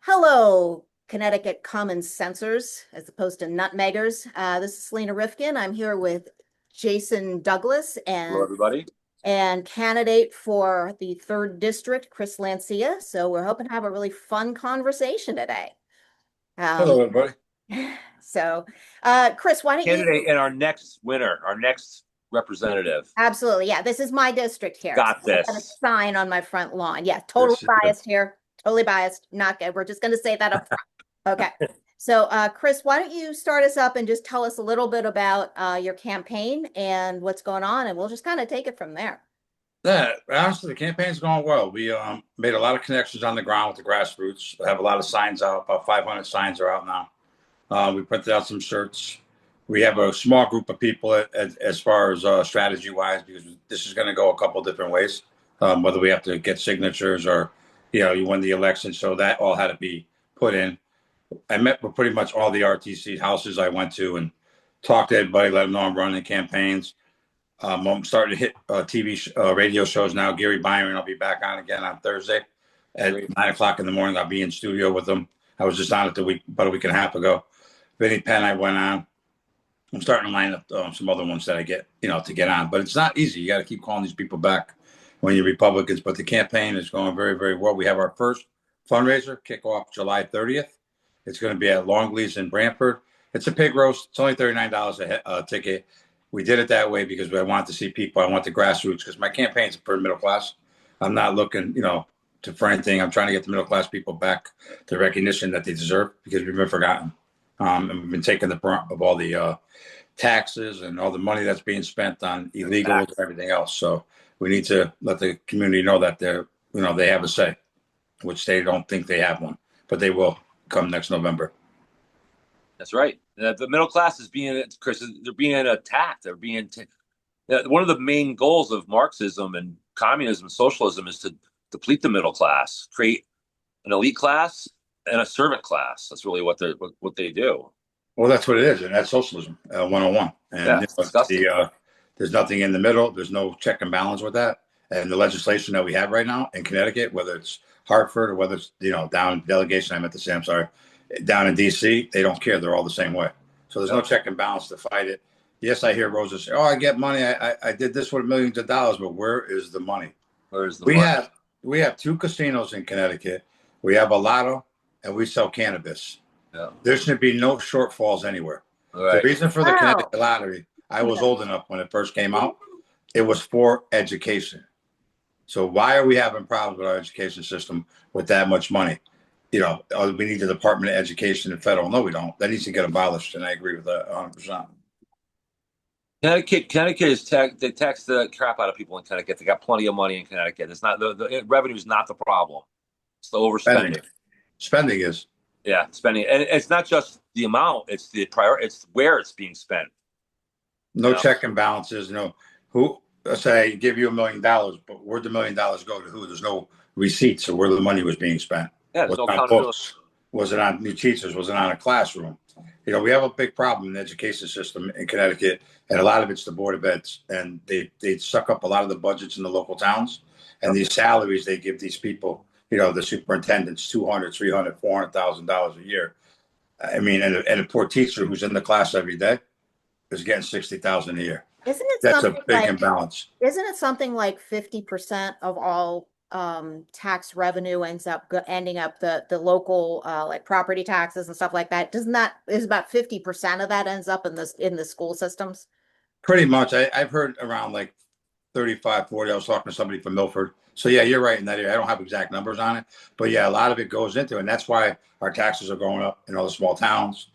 Hello, Connecticut common sensors as opposed to nutmeggers. This is Selena Rifkin. I'm here with Jason Douglas Hello, everybody. and candidate for the third district, Chris Lancia. So we're hoping to have a really fun conversation today. Um, Hello, everybody. Chris, why don't you? Candidate and our next winner, our next representative. Absolutely, yeah. This is my district here. So Got I've got a this. sign on my front lawn. Yeah, totally This is biased here. Totally biased. Not good. We're just going to say that up front. Okay. So, Chris, why don't you start us up and just tell us a little bit about your campaign and what's going on, and we'll just kind of take it from there. honestly, the campaign's going well. We made a lot of connections on the ground with the grassroots. We have a lot of signs out. About 500 signs are out now. We printed out some shirts. We have a small group of people as far as strategy wise, because this is going to go a couple different ways. Whether we have to get signatures or, you win the election. So that all had to be put in. I met with pretty much all the RTC houses I went to and talked to everybody, let them know I'm running campaigns. I'm starting to hit radio shows now. Gary Byron, I'll be back on again on Thursday at 9 o'clock in the morning. I'll be in studio with them. I was just on it about a week and a half ago. Vinny Penn, I went on. I'm starting to line up some other ones that I get, to get on. But it's not easy. You got to keep calling these people back when you're Republicans. But the campaign is going very, very well. We have our first fundraiser kick off July 30th. It's going to be at Longley's in Brantford. It's a pig roast. It's only $39 a ticket. We did it that way because I wanted to see people. I want the grassroots because my campaign's for middle class. I'm not looking, for anything. I'm trying to get the middle class people back the recognition that they deserve because we've been forgotten. And we've been taking the brunt of all the taxes and all the money that's being spent on illegals and everything else. So we need to let the community know that they have a say, which they don't think they have one, but they will come next November. That's right. The middle class is Chris, they're being attacked. One of the main goals of Marxism and communism and socialism is to deplete the middle class, create an elite class and a servant class. That's really what they do. Well, that's what it is, and that's socialism 101. And there's nothing in the middle. There's no check and balance with that. And the legislation that we have right now in Connecticut, whether it's Hartford or whether it's down in delegation, I meant to say, I'm sorry, down in DC, they don't care. They're all the same way. So there's no check and balance to fight it. Yes, I hear Rosa say, "Oh, I get money. I did this with millions of dollars," but where is the money? Where's the money? We have two casinos in Connecticut. We have a lotto, and we sell cannabis. Yeah. There should be no shortfalls anywhere. Right. The reason for the Connecticut lottery, I was old enough when it first came out. It was for education. So why are we having problems with our education system with that much money? We need the Department of Education and federal. No, we don't. That needs to get abolished, and I agree with that 100%. Connecticut is they tax the crap out of people in Connecticut. They got plenty of money in Connecticut. It's not the revenue is not the problem. It's the overspending. Spending is. Yeah, spending, and it's not just the amount; it's the it's where it's being spent. No check and balances. Let's say I give you $1 million, but where'd the $1 million go to who? There's no receipts of where the money was being spent. Yeah, was it on books? Was it on new teachers? Was it on a classroom? We have a big problem in the education system in Connecticut, and a lot of it's the Board of Eds, and they suck up a lot of the budgets in the local towns, and these salaries they give these people, the superintendents, $200,000, $300,000, $400,000 a year. I mean, and a poor teacher who's in the class every day is getting $60,000 a year. That's a big imbalance. Isn't it something like 50% of all tax revenue ending up the local like property taxes and stuff like that? Is about 50% of that ends up in the school systems? Pretty much. I've heard around like 35, 40. I was talking to somebody from Milford. So yeah, you're right in that area. I don't have exact numbers on it, but yeah, a lot of it goes into it. And that's why our taxes are going up in all the small towns.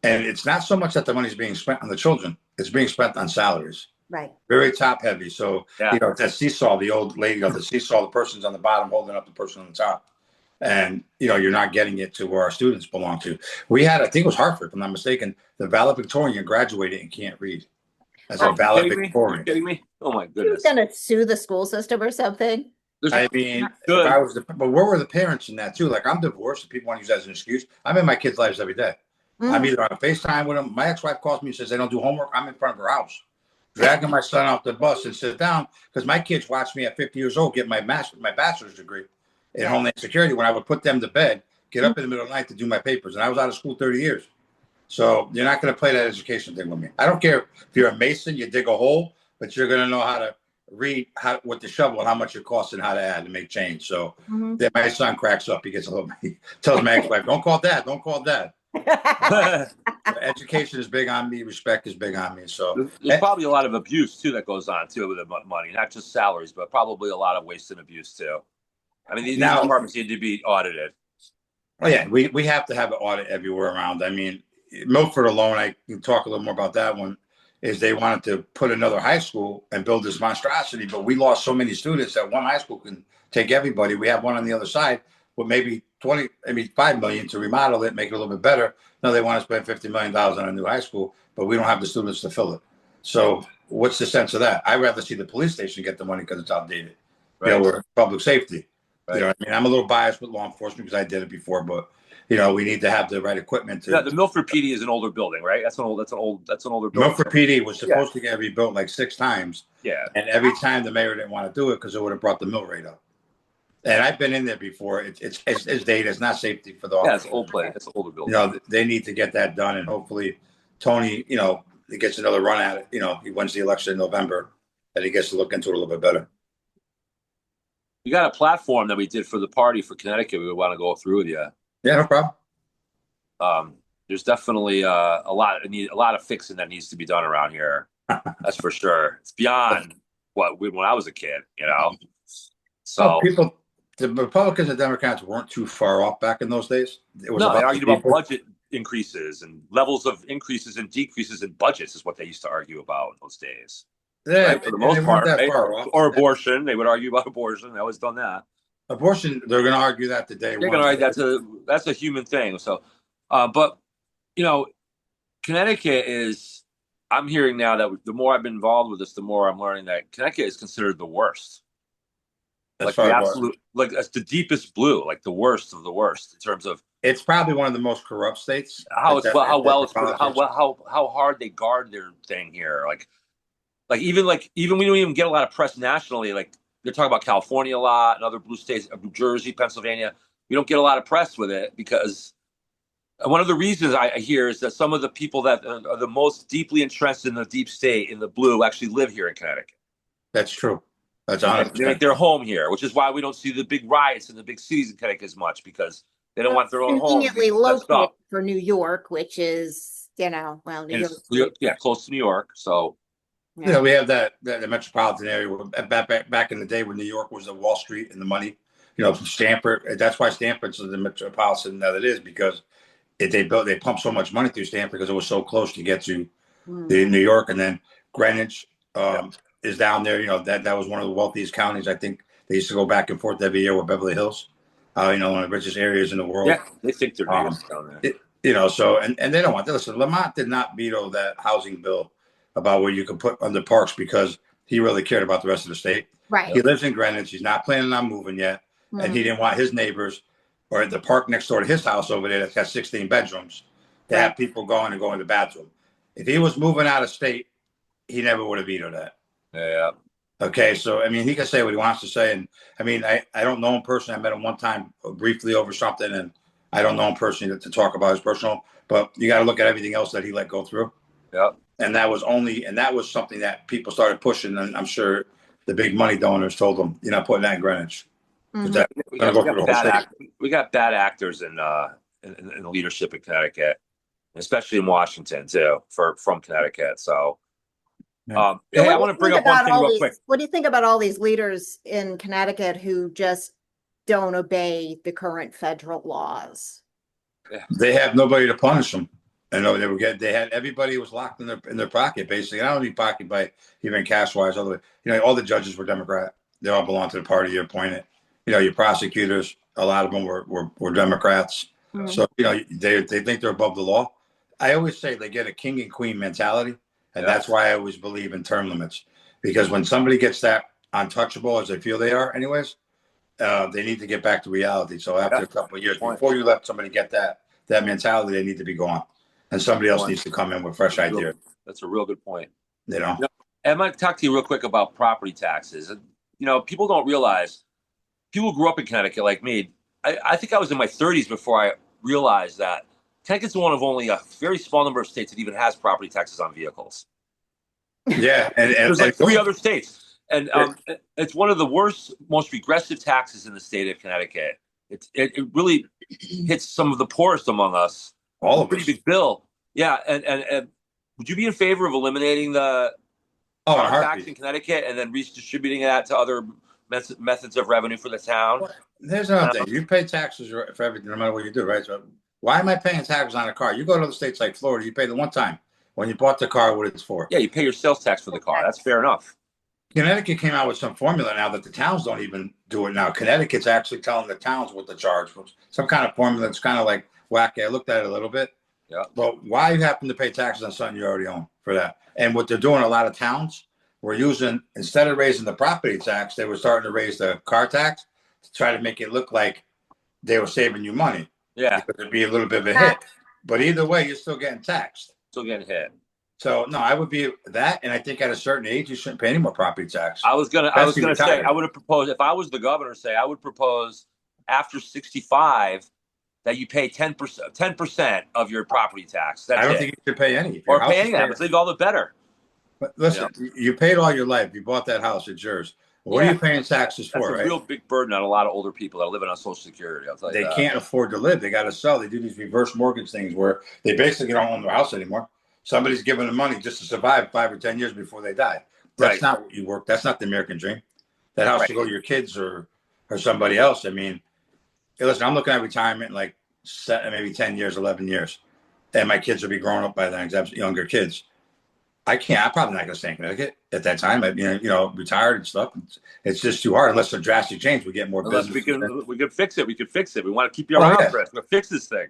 And it's not so much that the money's being spent on the children. It's being spent on salaries. Right. Very top heavy. So, that seesaw, the old lady of the seesaw, the person's on the bottom holding up the person on the top. And, you're not getting it to where our students belong to. We had, I think it was Hartford, if I'm not mistaken, the valedictorian graduated and can't read. As a valedictorian. Are you kidding me? Oh, my goodness. You're going to sue the school system or something? But where were the parents in that too? Like, I'm divorced. People want to use that as an excuse. I'm in my kids' lives every day. I'm either on a FaceTime with them. My ex-wife calls me and says they don't do homework. I'm in front of her house, dragging my son off the bus and sit down because my kids watched me at 50 years old get my bachelor's degree in Homeland Security when I would put them to bed get up in the middle of the night to do my papers. And I was out of school 30 years. So you're not going to play that education thing with me. I don't care if you're a mason, you dig a hole, but you're going to know how to read with the shovel and how much it costs and how to add and make change. So then my son cracks up. He gets a little, he tells my ex-wife, don't call dad, don't call dad. Education is big on me. Respect is big on me. So there's probably a lot of abuse too that goes on too with the money, not just salaries, but probably a lot of waste and abuse too. I mean, these departments need to be audited. Oh yeah, we have to have an audit everywhere around. I mean, Milford alone, I can talk a little more about that one, is they wanted to put another high school and build this monstrosity, but we lost so many students that one high school can take everybody. We have one on the other side with maybe 5 million to remodel it, make it a little bit better. Now they want to spend $50 million on a new high school, but we don't have the students to fill it. So what's the sense of that? I'd rather see the police station get the money because it's outdated. Right. You know, we're public safety. Right. You know what I mean? I'm a little biased with law enforcement because I did it before, but you know, we need to have the right equipment to. Yeah, the Milford PD is an older building, right? That's an older building. Milford PD was supposed to get rebuilt like 6 times. Yeah. And every time the mayor didn't want to do it because it would have brought the mill rate up. And I've been in there before. It's dated. It's not safety for the officers. Yeah, it's an old place. It's an older building. You know, they need to get that done, and hopefully, Tony, you know, he gets another run at it. You know, he wins the election in November, and he gets to look into it a little bit better. We got a platform that we did for the party for Connecticut. We want to go through with you. Yeah, no problem. There's definitely a lot of fixing that needs to be done around here. That's for sure. It's beyond when I was a kid, you know. So the Republicans and Democrats weren't too far off back in those days. It was they argued about budget increases and levels of increases and decreases in budgets is what they used to argue about in those days. Yeah, right? For the most part, right? Or abortion. They would argue about abortion. They always done that. Abortion, they're going to argue that today. They're going to argue that's a human thing. So, but you know, Connecticut is. I'm hearing now that the more I've been involved with this, the more I'm learning that Connecticut is considered the worst. Like the absolute, like that's the deepest blue, like the worst of the worst in terms of. It's probably one of the most corrupt states. How hard they guard their thing here, like even we don't even get a lot of press nationally. Like they're talking about California a lot and other blue states, New Jersey, Pennsylvania. We don't get a lot of press with it because one of the reasons I hear is that some of the people that are the most deeply entrenched in the deep state in the blue actually live here in Connecticut. That's true. That's honest. They make their home here, which is why we don't see the big riots in the big cities in Connecticut as much because they don't want their own home. Conveniently located for New York, which is, you know, well, New York. Yeah, close to New York. So, yeah, we have that metropolitan area back in the day when New York was the Wall Street and the money. You know, Stamford. That's why Stamford's the metropolitan that it is because they pumped so much money through Stamford because it was so close to get to New York, and then Greenwich. Is down there, you know, that was one of the wealthiest counties. I think they used to go back and forth every year with Beverly Hills, you know, one of the richest areas in the world. Yeah, they think they're down there. You know, so, and they don't want to listen. Lamont did not veto that housing bill about where you could put under parks because he really cared about the rest of the state. Right. He lives in Greenwich. He's not planning on moving yet. And he didn't want his neighbors or the park next door to his house over there that's got 16 bedrooms to have people going and going to the bathroom. If he was moving out of state, he never would have vetoed that. Yeah. Okay, so I mean, he can say what he wants to say, and I mean, I don't know him personally. I met him one time briefly over something, and I don't know him personally to talk about his personal. But you got to look at everything else that he let go through. Yeah, and that was something that people started pushing, and I'm sure the big money donors told them, "You're not putting that in Greenwich." We got bad actors in the leadership in Connecticut, especially in Washington too, from Connecticut. So. Hey, I want to bring up one thing real quick. What do you think about all these leaders in Connecticut who just don't obey the current federal laws? They have nobody to punish them. I know they had everybody was locked in their pocket basically. And I don't mean pocket by even cash wise. All the judges were Democrat. They all belong to the party you appointed. You know, your prosecutors, a lot of them were Democrats. So you know they think they're above the law. I always say they get a king and queen mentality. And that's why I always believe in term limits, because when somebody gets that untouchable, as they feel they are anyways, they need to get back to reality. So after a couple of years, before you let somebody get that mentality, they need to be gone. And somebody else needs to come in with fresh ideas. That's a real good point. You know? I might talk to you real quick about property taxes. You know, people don't realize, people who grew up in Connecticut like me, I think I was in my 30s before I realized that Connecticut's one of only a very small number of states that even has property taxes on vehicles. Yeah, and There's like three other states, and it's one of the worst, most regressive taxes in the state of Connecticut. It really hits some of the poorest among us. all It's a of pretty us. big bill. Yeah, and would you be in favor of eliminating the Oh, in a car tax in heartbeat. Connecticut and then redistributing that to other methods of revenue for the town? There's another thing. You pay taxes for everything, no matter what you do, right? So why am I paying taxes on a car? You go to other states like Florida, you pay the one time when you bought the car, what it's for. Yeah, you pay your sales tax for the car. That's fair enough. Connecticut came out with some formula now that the towns don't even do it now. Connecticut's actually telling the towns what to charge for some kind of formula that's kind of like wacky. I looked at it a little bit. Yeah. But why you happen to pay taxes on something you already own for that? And what they're doing, a lot of towns were using, instead of raising the property tax, they were starting to raise the car tax to try to make it look like they were saving you money. Yeah. Because it'd be a little bit of a hit. But either way, you're still getting taxed. Still getting hit. So no, I would be that, and I think at a certain age you shouldn't pay any more property tax. I was gonna say I would have proposed, if I was the governor, I would propose after 65 that you pay 10% of your property tax. That's I don't it. think you should pay any. Or pay any of that, but leave all the better. But listen, you paid all your life. You bought that house, it's yours. What are you paying taxes for? That's a real big burden on a lot of older people that are living on Social Security. I'll tell you They can't afford to live. They got to sell. They do these reverse mortgage things where they basically don't own their house anymore. Somebody's giving them money just to survive 5 or 10 years before they die. That's not what you work. That's not the American dream. That house should go to your kids or somebody else. I mean, hey, listen, I'm looking at retirement in like maybe 10 years, 11 years. And my kids will be grown up by then, younger kids. I'm probably not going to stay in Connecticut at that time. Retired and stuff. It's just too hard unless a drastic change. We get more business. We could fix it. We could fix it. We want to keep you around, Chris. We're going to fix this thing.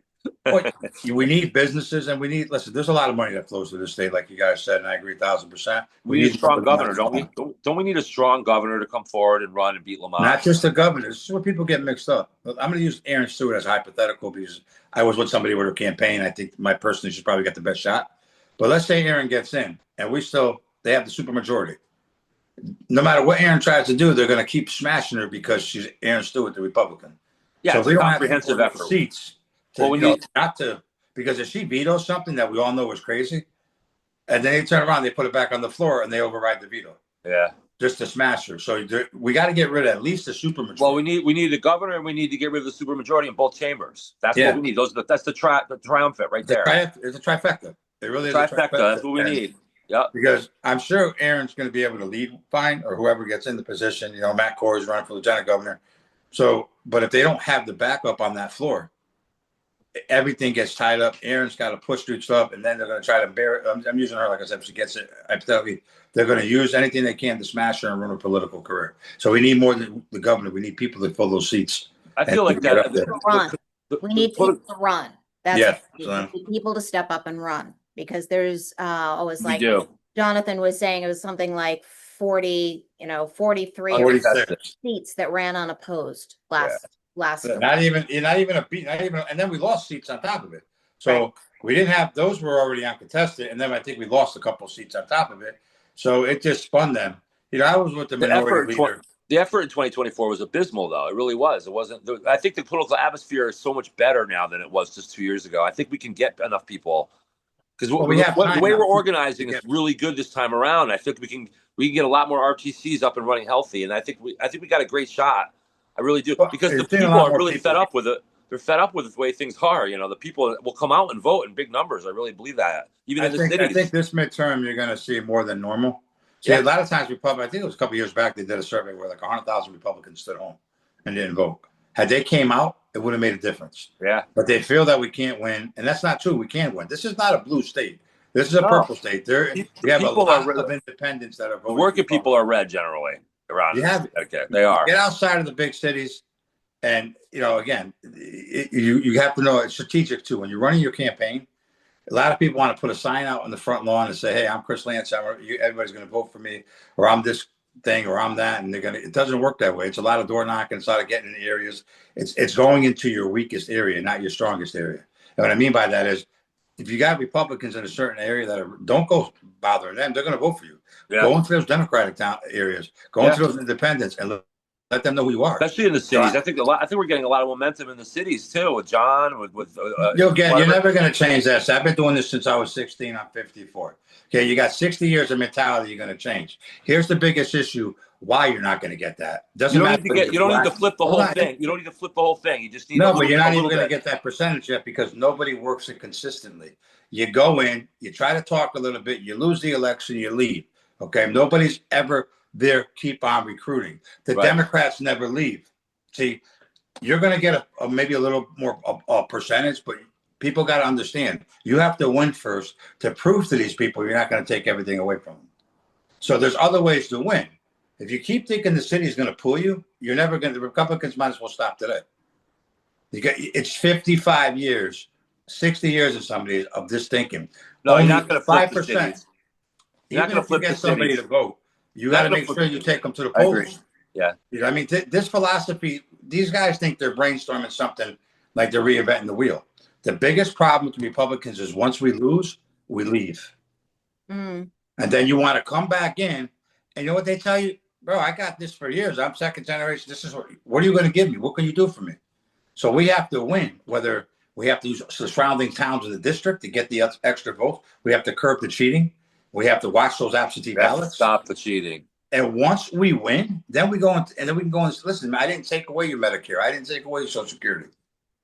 We need businesses, and listen, there's a lot of money that flows to the state, like you guys said, and I agree 1,000%. We need a strong governor, don't we? Don't we need a strong governor to come forward and run and beat Lamont? Not just a governor. This is where people get mixed up. I'm going to use Aaron Stewart as a hypothetical because I was with somebody with her campaign. I think my personally should probably get the best shot. But let's say Aaron gets in, and they have the supermajority. No matter what Aaron tries to do, they're going to keep smashing her because she's Aaron Stewart, the Republican. Yeah, so it's a comprehensive effort. Seats. Because if she vetoes something that we all know is crazy, and then they turn around, they put it back on the floor, and they override the veto. Yeah. Just to smash her. So we got to get rid of at least the supermajority. Well, we need a governor, and we need to get rid of the supermajority in both chambers. That's what we need. That's the triumvirate right there. It's a trifecta. It really is trifecta. That's what we need. Yeah. Because I'm sure Aaron's going to be able to lead fine, or whoever gets in the position. Matt Corey's running for lieutenant governor. So, but if they don't have the backup on that floor, everything gets tied up. Aaron's got to push through stuff, and then they're going to try to bear it. I'm using her, like I said, if she gets it, hypothetically, they're going to use anything they can to smash her and run her political career. So we need more than the governor. We need people to fill those seats. I feel like that. We need people to run. That's we need people to step up and run, because there's always like Jonathan was saying, it was something like 43 seats that ran unopposed last. Not even a beat, and then we lost seats on top of it. So we didn't have, those were already uncontested, and then I think we lost a couple of seats on top of it. So it just spun them. I was with the minority leader. The effort in 2024 was abysmal, though. It really was. It wasn't. I think the political atmosphere is so much better now than it was just 2 years ago. I think we can get enough people, because the way we're organizing is really good this time around. I think we can get a lot more RTCs up and running healthy, and I think we got a great shot. I really do, because the people are really fed up with it. They're fed up with the way things are. The people will come out and vote in big numbers. I really believe that. Even in the cities. I think this midterm you're going to see more than normal. See, a lot of times I think it was a couple of years back, they did a survey where like 100,000 Republicans stood home and didn't vote. Had they came out, it would have made a difference. Yeah. But they feel that we can't win, and that's not true. We can win. This is not a blue state. This is a purple state. We have a lot of independents that are voting. Working people are red generally around. Okay, they are. Get outside of the big cities, and again, you have to know it's strategic too. When you're running your campaign, a lot of people want to put a sign out on the front lawn and say, "Hey, I'm Chris Lancia. Everybody's going to vote for me, or I'm this thing, or I'm that," and it doesn't work that way. It's a lot of door knocking. It's a lot of getting in areas. It's going into your weakest area, not your strongest area. And what I mean by that is, if you got Republicans in a certain area don't go bothering them, they're going to vote for you. Yeah. Go into those Democratic areas. Go into those independents and Let them know who you are. Especially in the cities. I think we're getting a lot of momentum in the cities too. With John, with you're never going to change that. So I've been doing this since I was 16. I'm 54. Okay, you got 60 years of mentality. You're going to change. Here's the biggest issue: why you're not going to get that. You don't need to flip the whole thing. You don't need to flip the whole thing. You just need but you're not even going to get that percentage yet because nobody works it consistently. You go in, you try to talk a little bit, you lose the election, you leave. Okay, nobody's ever there. Keep on recruiting. The Democrats never leave. See, you're going to get maybe a little more a percentage, but people got to understand you have to win first to prove to these people you're not going to take everything away from them. So there's other ways to win. If you keep thinking the city is going to pull you, you're never going to. The Republicans might as well stop today. It's 55 years, 60 years of somebody of this thinking. No, you're not going to flip 5%. Even if you get somebody to vote, you got to make sure you take them to the polls. Yeah. You know, I mean, this philosophy, these guys think they're brainstorming something like they're reinventing the wheel. The biggest problem with the Republicans is once we lose, we leave. And then you want to come back in, and you know what they tell you? Bro, I got this for years. I'm second generation. This is what are you going to give me? What can you do for me? So we have to win, whether we have to use the surrounding towns of the district to get the extra votes. We have to curb the cheating. We have to watch those absentee ballots. Stop the cheating. And once we win, then we go and then we can go and listen. I didn't take away your Medicare. I didn't take away your Social Security.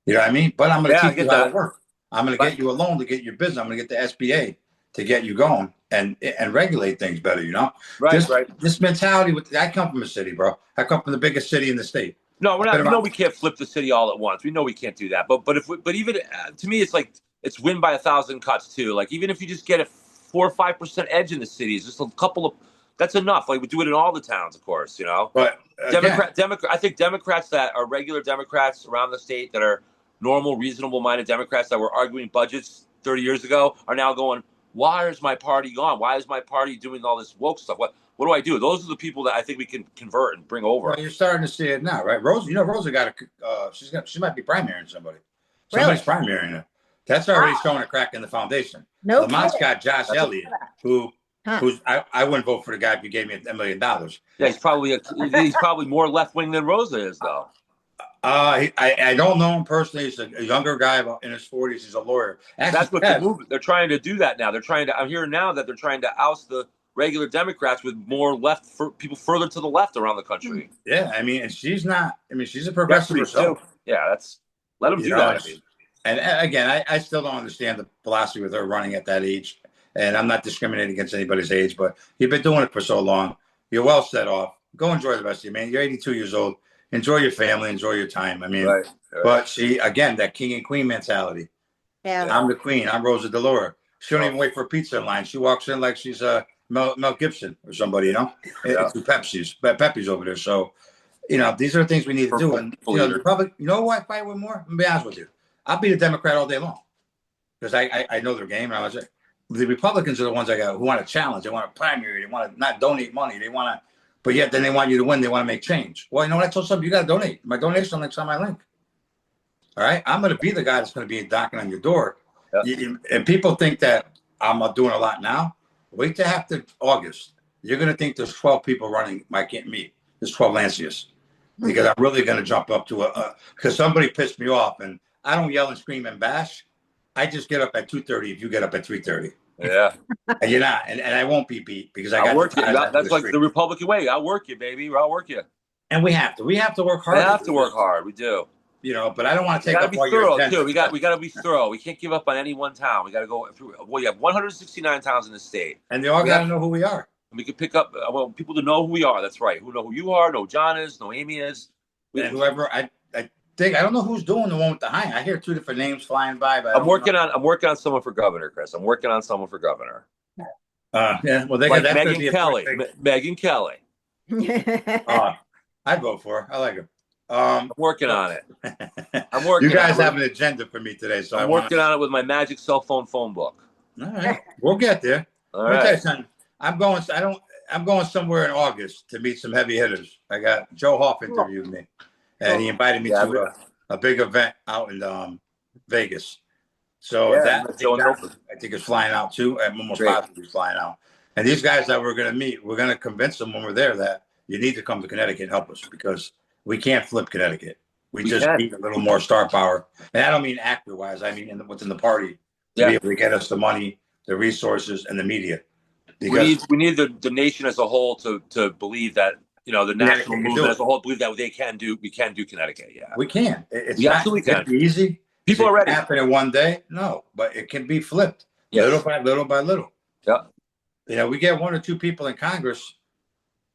You know what I mean? But I'm going to teach you how to work. I'm going to get you a loan to get your business. I'm going to get the SBA to get you going and regulate things better. You know, This mentality I come from a city, bro. I come from the biggest city in the state. No, we're not. We know we can't flip the city all at once. We know we can't do that. But even to me, it's like it's win by 1,000 cuts too. Like even if you just get a 4 or 5% edge in the cities, just a couple of. That's enough. Like we do it in all the towns, of course, you know. But I think Democrats that are regular Democrats around the state that are normal, reasonable-minded Democrats that were arguing budgets 30 years ago are now going, why is my party gone? Why is my party doing all this woke stuff? What do I do? Those are the people that I think we can convert and bring over. Well, you're starting to see it now, right? Rosa got she might be primarying somebody. Somebody's primarying her. That's already showing a crack in the foundation. No, Lamont's got Josh Elliott, who's I wouldn't vote for the guy if you gave me $1 million. Yeah, he's probably more left wing than Rosa is, though. I don't know him personally. He's a younger guy in his 40s. He's a lawyer. That's what they're trying to do that now. I'm hearing now that they're trying to oust the regular Democrats with more people further to the left around the country. Yeah, I mean, and she's not. I mean, she's a progressive herself. Yeah, let them do that. I mean. And again, I still don't understand the philosophy with her running at that age. And I'm not discriminating against anybody's age, but you've been doing it for so long. You're well set off. Go enjoy the rest of you, man. You're 82 years old. Enjoy your family. Enjoy your time. I mean, but she, again, that king and queen mentality. Yeah. I'm the queen. I'm Rosa DeLauro. She don't even wait for a pizza in line. She walks in like she's Mel Gibson or somebody, you know? It's Pepsi's over there. So, you know, these are the things we need to do. And, you know, the Republic, you know what? If I win more, I'm going to be honest with you. I'll be a Democrat all day long because I know their game. And I was like, the Republicans are the ones who want to challenge. They want to primary. They want to not donate money. They want to, but yet then they want you to win. They want to make change. Well, you know what? I told somebody, you got to donate. My donation link's on my link. All right. I'm going to be the guy that's going to be knocking on your door. Yeah. And people think that I'm doing a lot now. Wait till after August. You're going to think there's 12 people running my can't meet. There's 12 Lancias. Because I'm really going to jump up to because somebody pissed me off. And I don't yell and scream and bash. I just get up at 2:30 if you get up at 3:30. Yeah. And you're not. And I won't be beat because I got work you. That's like the Republican way. I'll work you, baby. I'll work you. And we have to. We have to work hard. We have to work hard. We do. You know, but I don't want to take up all your attention. Too. We got to be thorough. We can't give up on any one town. We got to go through. Well, you have 169 towns in the state. And they all got to know who we are. We can pick up people to know who we are. That's right. Who know who you are, know who John is, know who Amy is. And whoever I don't know who's doing the one with the high. I hear 2 different names flying by. But I'm working on someone for governor, Chris. I'm working on someone for governor. Yeah. Well, they like got Megyn Kelly. Megyn Kelly. I'd vote for her. I like her. I'm working on it. You guys have an agenda for me today, so I'm working on it with my magic cell phone book. All right, we'll get there. All Let me right. tell you something. I'm going somewhere in August to meet some heavy hitters. I got Joe Hoff interviewed me, and he invited me to a big event out in Vegas. So I think it's flying out too. I'm almost positive he's flying out. And these guys that we're going to meet, we're going to convince them when we're there that you need to come to Connecticut and help us because We can't flip Connecticut. We We just can. need a little more star power. And I don't mean actor wise. I mean within the party to Yeah. be able to get us the money, the resources, and the media. We Because need the nation as a whole to believe that, you know, the national Connecticut can do movement it. as a whole believe that we can do Connecticut. Yeah. We can. It's We not absolutely going can. to be easy. Is People it are going to ready. happen in one day? No, but it can be flipped Yes. little by little by little. Yeah. You know, we get 1 or 2 people in Congress,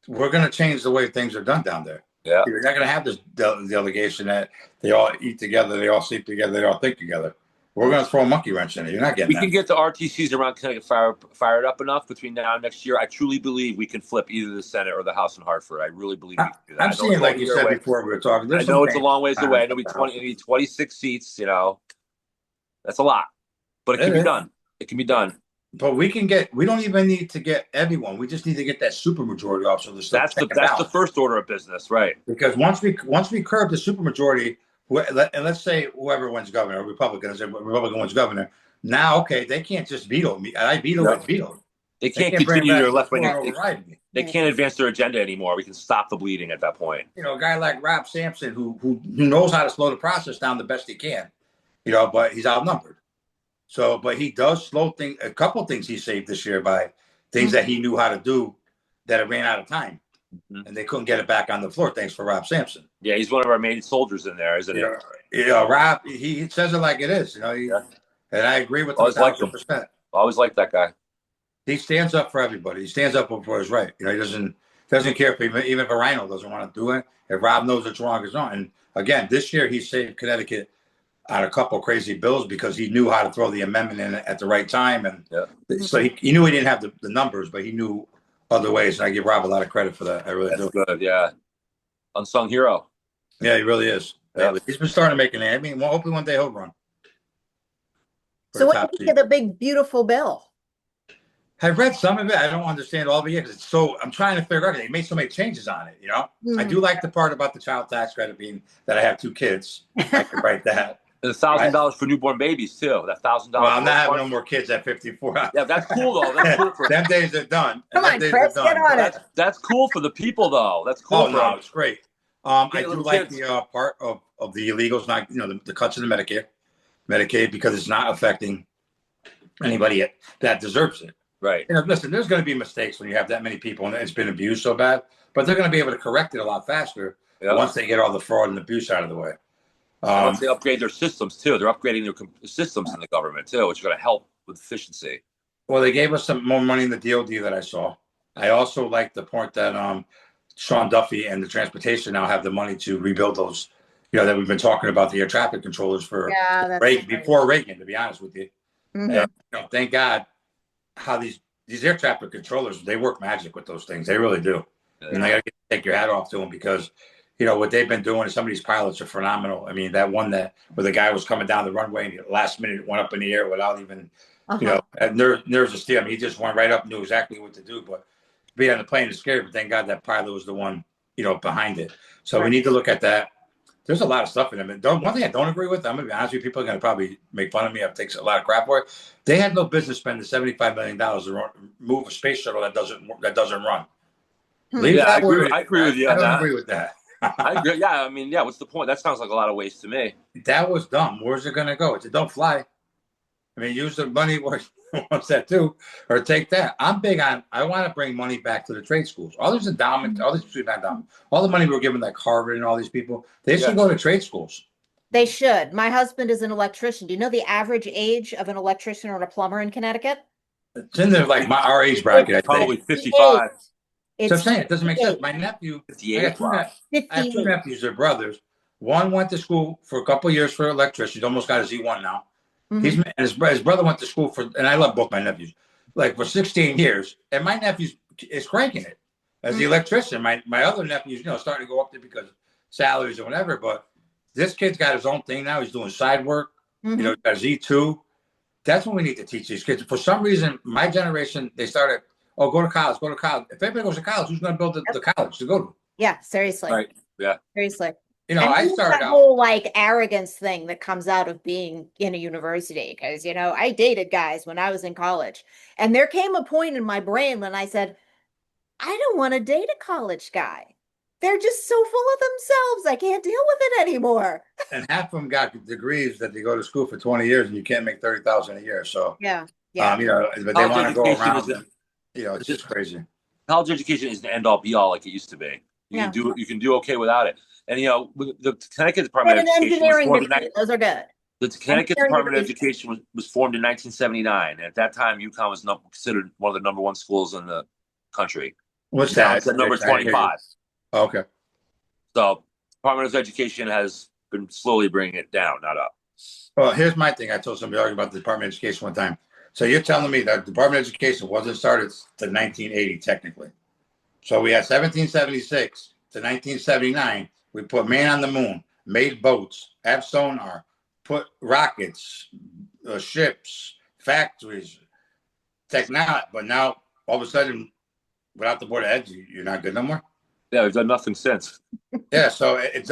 we're going to change the way things are done down there. Yeah. You're not going to have this delegation that they all eat together, they all sleep together, they all think together. We're going to throw a monkey wrench in it. You're not getting We that. can get the RTCs around Connecticut fired up enough between now and next year. I truly believe we can flip either the Senate or the House in Hartford. I really believe we can do that. I'm seeing, like you said before, we were talking. I know it's a long ways away. I know we 26 seats. You know, that's a lot, but it can be done. It can be done. But we don't even need to get everyone. We just need to get that supermajority off. So That's the first order of business, right? Because once we curb the supermajority, and let's say whoever wins governor, Republican wins governor, now okay, they can't just veto me. I veto it, veto. They can't continue their left wing. They can't can't advance their agenda anymore. We can stop the bleeding at that point. You know, a guy like Rob Sampson, who knows how to slow the process down the best he can, you know, but he's outnumbered. So, but he does slow things. A couple of things he saved this year by things that he knew how to do that it ran out of time, and they couldn't get it back on the floor. Thanks for Rob Sampson. Yeah, he's one of our main soldiers in there, isn't he? Yeah, Rob. He says it like it is. You know, and I agree with him 1,000%. Always like that guy. He stands up for everybody. He stands up for his right. You know, he doesn't care if even if a rhino doesn't want to do it. If Rob knows it's wrong, it's wrong. And again, this year he saved Connecticut on a couple crazy bills because he knew how to throw the amendment in at the right time. And so he knew he didn't have the numbers, but he knew other ways. And I give Rob a lot of credit for that. I really do. Good, yeah. Unsung hero. Yeah, he really is. Yeah. He's been starting to make an I mean, well, hopefully one day he'll run. So what do you think of the big, beautiful bill? I've read some of it. I don't understand all of it yet because I'm trying to figure out. They made so many changes on it, you know? I do like the part about the child tax credit being that I have 2 kids. I could write that. And $1,000 for newborn babies too. That $1,000. Well, I'm not having no more kids at 54. Yeah, that's cool though. That's cool for them days are done. Come on, Chris, get on it. That's cool for the people though. That's cool. Oh no, it's great. I do like the part of the illegals, not the cuts in the Medicaid, because it's not affecting anybody that deserves it. Right. You know, listen, there's going to be mistakes when you have that many people and it's been abused so bad, but they're going to be able to correct it a lot faster once they get all the fraud and abuse out of the way. Once they upgrade their systems too, they're upgrading their systems in the government too, which is going to help with efficiency. Well, they gave us some more money in the DOD that I saw. I also like the point that Sean Duffy and the transportation now have the money to rebuild those, that we've been talking about, the air traffic controllers for before Reagan, to be honest with you. And, thank God how these air traffic controllers, they work magic with those things. They really do. And I got to take your hat off to them because, what they've been doing, some of these pilots are phenomenal. I mean, that one where the guy was coming down the runway and last minute went up in the air without even, nerves of steel. I mean, he just went right up and knew exactly what to do. But being on the plane is scary, but thank God that pilot was the one, behind it. So we need to look at that. There's a lot of stuff in them. And one thing I don't agree with, I'm going to be honest with you, people are going to probably make fun of me. I've taken a lot of crap for it. They had no business spending $75 million to move a space shuttle that doesn't run. I agree with you on that. I don't agree with that. I agree. Yeah, I mean, what's the point? That sounds like a lot of waste to me. That was dumb. Where's it going to go? It don't fly. I mean, use the money where it wants that too, or take that. I'm big on, I want to bring money back to the trade schools. All this endowment, all the money we're giving like Harvard and all these people, they should go to trade schools. They should. My husband is an electrician. Do you know the average age of an electrician or a plumber in Connecticut? It's in there like our age bracket, I think. Probably 55. So I'm saying it doesn't make sense. My nephew, I have 2 nephews, they're brothers. One went to school for a couple of years for electrician. He's almost got his E1 now. And his brother went to school and I love both my nephews, like for 16 years. And my nephew is cranking it as the electrician. My other nephew's, starting to go up there because salaries or whatever. But this kid's got his own thing now. He's doing side work. He's got his E2. That's what we need to teach these kids. For some reason, my generation, they started, go to college, go to college. If everybody goes to college, who's going to build the college to go to? Yeah, seriously. Right. Yeah. Seriously. I started that whole arrogance thing that comes out of being in a university. Because, I dated guys when I was in college. And there came a point in my brain when I said, I don't want to date a college guy. they're just so full of themselves. I can't deal with it anymore. And half of them got degrees that they go to school for 20 years and you can't make 30,000 a year. So, Yeah. Yeah. but they College want to go education around is and, it's just crazy. college education isn't the end all be all like it used to be. Yeah. You can do okay without it. And the Connecticut Department And of an Education was engineering formed in degree. Those are good. the Connecticut Engineering Department of degrees. Education was formed in 1979. And at that time, UConn was considered one of the number one schools in the country. What's Now that? it's at number 25. Okay. So Department of Education has been slowly bringing it down, not up. Well, here's my thing. I told somebody arguing about the Department of Education one time. So you're telling me that the Department of Education wasn't started to 1980 technically. So we had 1776 to 1979. We put man on the moon, made boats, have sonar, put rockets, ships, factories, technology. But now all of a sudden, without the Board of Ed, you're not good no more. Yeah, we've done nothing since. Yeah, so it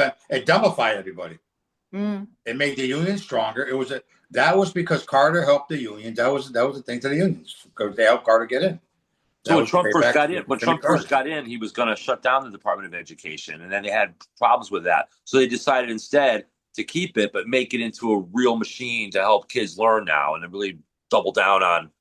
dumbified everybody. Mm. It made the union stronger. That was because Carter helped the union. That was the thing to the unions because they helped Carter get in. So when Trump first got in, he was going to shut down the Department of Education, and then they had problems with that. So they decided instead to keep it, but make it into a real machine to help kids learn now, and really double down on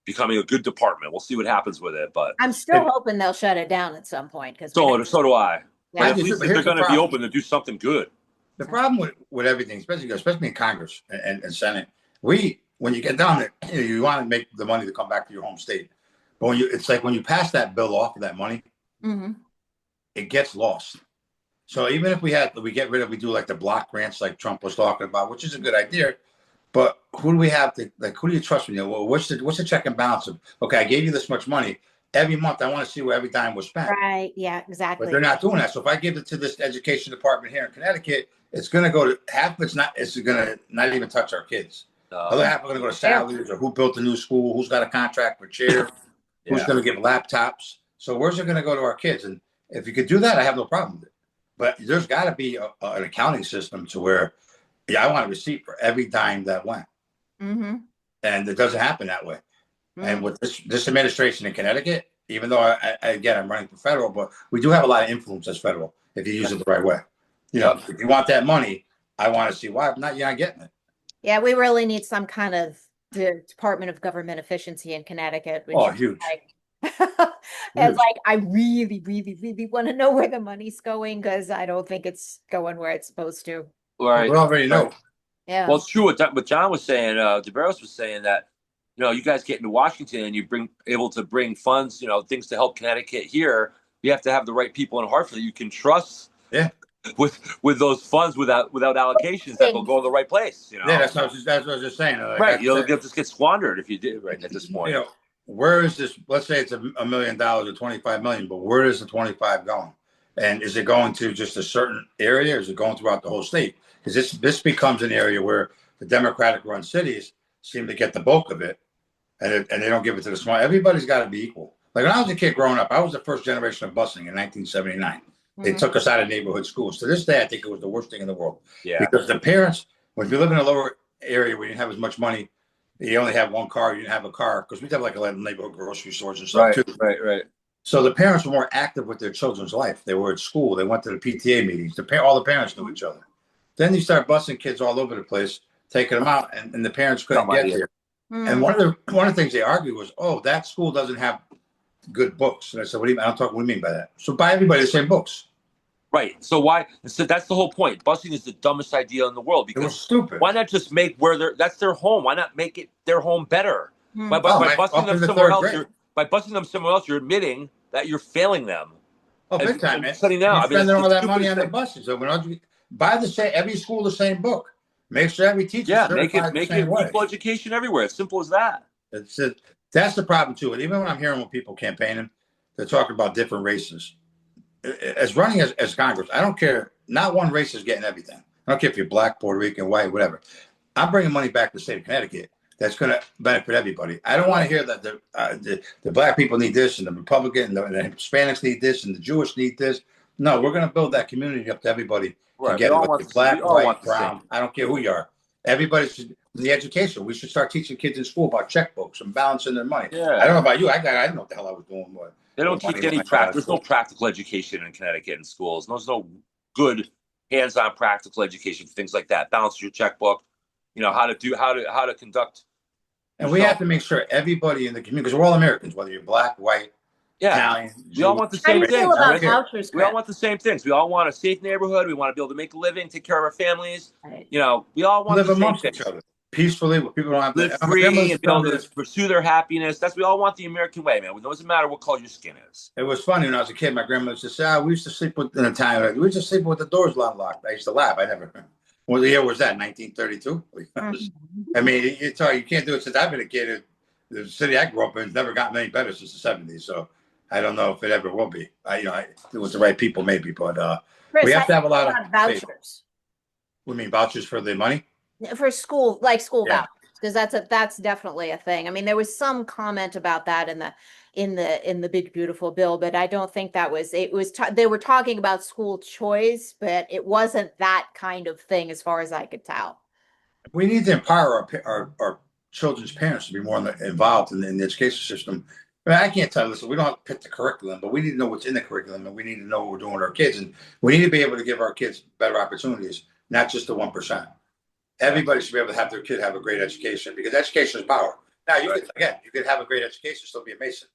becoming a good department. We'll see what happens with it, but I'm still hoping they'll shut it down at some point. So do I. Yeah. But at least they're going to be open to do something good. The problem with everything, especially in Congress and Senate, when you get down there, you want to make the money to come back to your home state. But it's like when you pass that bill off of that money, it gets lost. So even if we do like the block grants like Trump was talking about, which is a good idea, but who do we have to, like, who do you trust? What's the check and balance of, okay, I gave you this much money. Every month I want to see where every dime was spent. Right. Yeah, exactly. But they're not doing that. So if I give it to this education department here in Connecticut, it's going to go to half of it's going to not even touch our kids. The other half are going to go to salaries or who built the new school, who's got a contract for chairs, who's going to give laptops. So where's it going to go to our kids? And if you could do that, I have no problem with it. But there's got to be an accounting system to where, I want a receipt for every dime that went. And it doesn't happen that way. And with this administration in Connecticut, even though again, I'm running for federal, but we do have a lot of influence as federal if you use it the right way. If you want that money, I want to see why you're not getting it. Yeah, we really need some kind of the Department of Government Efficiency in Connecticut. Which huge. It's like, I really, really, really want to know where the money's going because I don't think it's going where it's supposed to. Right. We already know. Yeah. Well, it's true what John was saying. DeBarros was saying that, you guys get into Washington and you able to bring funds, things to help Connecticut here. You have to have the right people in Hartford that you can trust. Yeah. With those funds without allocations that will go to the right place. Yeah, that's what I was just saying. Right. You'll just get squandered if you did right at this point. Where is this? Let's say it's $1 million or 25 million, but where is the 25 going? And is it going to just a certain area, or is it going throughout the whole state? Because this becomes an area where the Democratic-run cities seem to get the bulk of it, and they don't give it to the small. Everybody's got to be equal. Like when I was a kid growing up, I was the first generation of busing in 1979. They took us out of neighborhood schools. To this day, I think it was the worst thing in the world. Yeah. Because the parents, when you live in a lower area where you didn't have as much money, you only have one car, you didn't have a car, because we have like 11 neighborhood grocery stores and stuff too. Right. So the parents were more active with their children's life. They were at school. They went to the PTA meetings. All the parents knew each other. Then you start busing kids all over the place, taking them out, and the parents couldn't get there. And one of the things they argued was, that school doesn't have good books. And I said, what do you mean by that? So buy everybody the same books. Right. So why? So that's the whole point. Busing is the dumbest idea in the world because it was stupid. Why not just make that's their home? Why not make it their home better? By busing them somewhere else, you're admitting that you're failing them. Oh, big time, man. Spending all that money on the buses. So buy every school the same book. Make sure every teacher make it equal education everywhere. It's simple as that. That's the problem too. And even when I'm hearing when people campaigning, they're talking about different races. As running as Congress, I don't care. Not one race is getting everything. I don't care if you're black, Puerto Rican, white, whatever. I'm bringing money back to the state of Connecticut. That's going to benefit everybody. I don't want to hear that the black people need this and the Republican and the Hispanics need this and the Jewish need this. No, we're going to build that community up to everybody. Right. Get it, black, white, brown. I don't care who you are. Everybody should, the education, we should start teaching kids in school about checkbooks and balancing their money. Yeah. I don't know about you. I didn't know what the hell I was doing. They don't teach any practice. There's no practical education in Connecticut in schools. There's no good hands-on practical education for things like that. Balance your checkbook, how to conduct. And we have to make sure everybody in the community, because we're all Americans, whether you're black, white, Italian, we all want the How do same you things. feel about vouchers, We all Chris? want the same things. We all want a safe neighborhood. We want to be able to make a living, take care of our families. Right. We all want live the same amongst things. each other peacefully, where people don't have Live to free and be able to pursue their happiness. We all want the American way, man. It doesn't matter what color your skin is. It was funny when I was a kid. My grandmother used to say, we used to sleep in a time. We used to sleep with the doors unlocked. I used to laugh. I never. What year was that? 1932. I mean, it's hard. You can't do it since I've been a kid. The city I grew up in has never gotten any better since the 70s. So I don't know if it ever will be. It was the right people, maybe, but Chris, we have to have a lot of vouchers. We mean vouchers for the money For school, like school vouchers, because that's definitely a thing. I mean, there was some comment about that in the big beautiful bill, but I don't think that was they were talking about school choice, but it wasn't that kind of thing as far as I could tell. We need to empower our children's parents to be more involved in the education system. I mean, I can't tell. Listen, we don't have to pick the curriculum, but we need to know what's in the curriculum, and we need to know what we're doing with our kids, and we need to be able to give our kids better opportunities, not just the 1%. Everybody should be able to have their kid have a great education, because education is power. Now, you could have a great education, still be a Mason,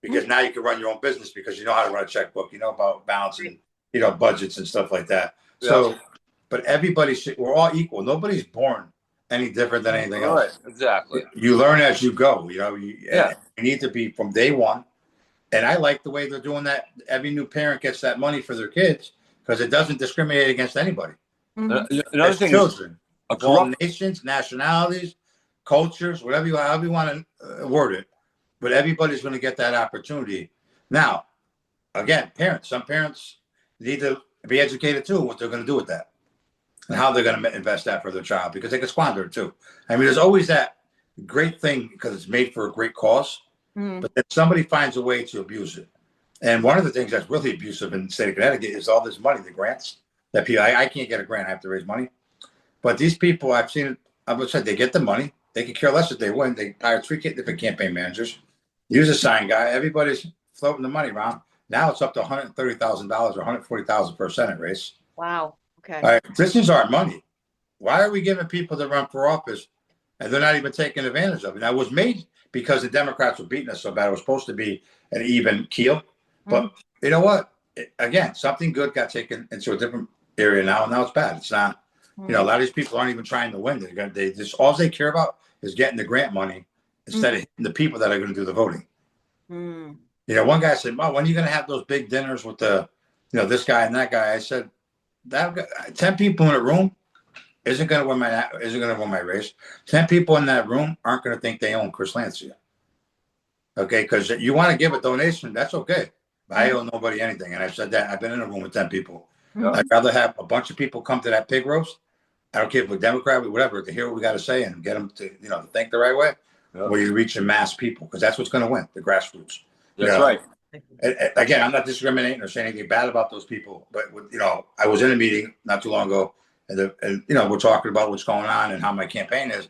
because now you can run your own business because you know how to run a checkbook, you know about balancing, budgets and stuff like that. So, but we're all equal. Nobody's born any different than anything else. Right, exactly. You learn as you go. You need to be from day one. And I like the way they're doing that. Every new parent gets that money for their kids because it doesn't discriminate against anybody. Another thing children, is all nations, nationalities, cultures, however you want to word it, but everybody's going to get that opportunity. Now, again, some parents need to be educated too, what they're going to do with that and how they're going to invest that for their child, because they can squander it too. I mean, there's always that great thing because it's made for a great cause, but then somebody finds a way to abuse it. And one of the things that's really abusive in the state of Connecticut is all this money, the grants that people, I can't get a grant, I have to raise money. But these people, I've seen it, I've said they get the money, they could care less if they win. They hire 3 different campaign managers, use a sign guy, everybody's floating the money around. Now it's up to $130,000 or $140,000 per Senate race. Wow. Okay. All right, this is our money. Why are we giving people to run for office and they're not even taking advantage of it? Now, it was made because the Democrats were beating us so bad. It was supposed to be an even keel. But you know what? Again, something good got taken into a different area now, and now it's bad. It's not, a lot of these people aren't even trying to win. They just, all they care about is getting the grant money instead of the people that are going to do the voting. One guy said, "Well, when are you going to have those big dinners with the, this guy and that guy?" I said, "That 10 people in a room isn't going to win my race. 10 people in that room aren't going to think they own Chris Lancia. Okay, because you want to give a donation, that's okay. I owe nobody anything." And I said that. I've been in a room with 10 people. I'd rather have a bunch of people come to that pig roast. I don't care if we're Democrat or whatever, to hear what we got to say and get them to, to think the right way. Where you reach in mass people, because that's what's going to win, the grassroots. That's right. Again, I'm not discriminating or saying anything bad about those people, but I was in a meeting not too long ago, and we're talking about what's going on and how my campaign is,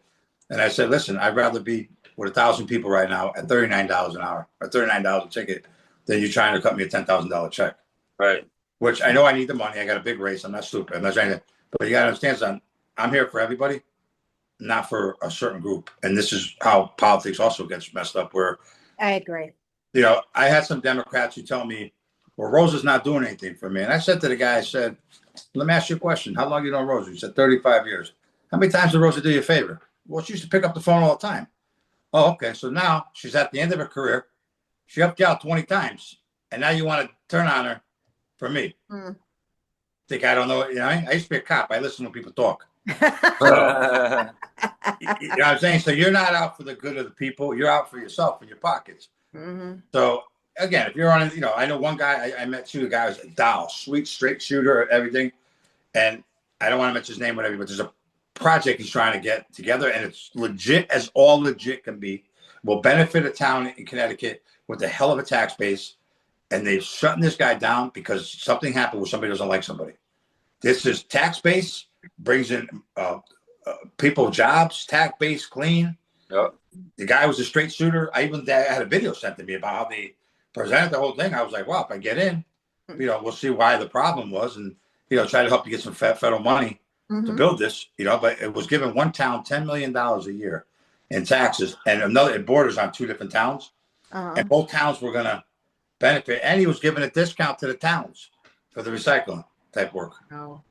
and I said, listen, I'd rather be with 1,000 people right now at $39 an hour or $39 a ticket than you trying to cut me a $10,000 check. Right. Which I know I need the money. I got a big race. I'm not stupid. I'm not trying to, but you got to understand something. I'm here for everybody, not for a certain group. And this is how politics also gets messed up, where I agree. I had some Democrats who tell me, well, Rosa's not doing anything for me. And I said to the guy, I said, let me ask you a question. How long you know Rosa? He said, 35 years. How many times did Rosa do you a favor? Well, she used to pick up the phone all the time. Oh, okay. So now she's at the end of her career. She helped you out 20 times. And now you want to turn on her for me. Think I don't know. I used to be a cop. I listen when people talk. So, you know what I'm saying? So you're not out for the good of the people. You're out for yourself and your pockets. So again, if you're on, I know one guy I met too. The guy was a doll, sweet, straight shooter, everything. And I don't want to mention his name, whatever, but there's a project he's trying to get together, and it's legit as all legit can be. Will benefit a town in Connecticut with a hell of a tax base. And they're shutting this guy down because something happened where somebody doesn't like somebody. This is tax base, brings in people jobs, tax base clean. Yeah. The guy was a straight shooter. I had a video sent to me about how they presented the whole thing. I was like, well, if I get in, we'll see why the problem was, and try to help you get some federal money to build this. But it was giving one town $10 million a year in taxes, and it borders on 2 different towns, and both towns were going to benefit. And he was giving a discount to the towns for the recycling type work. Oh.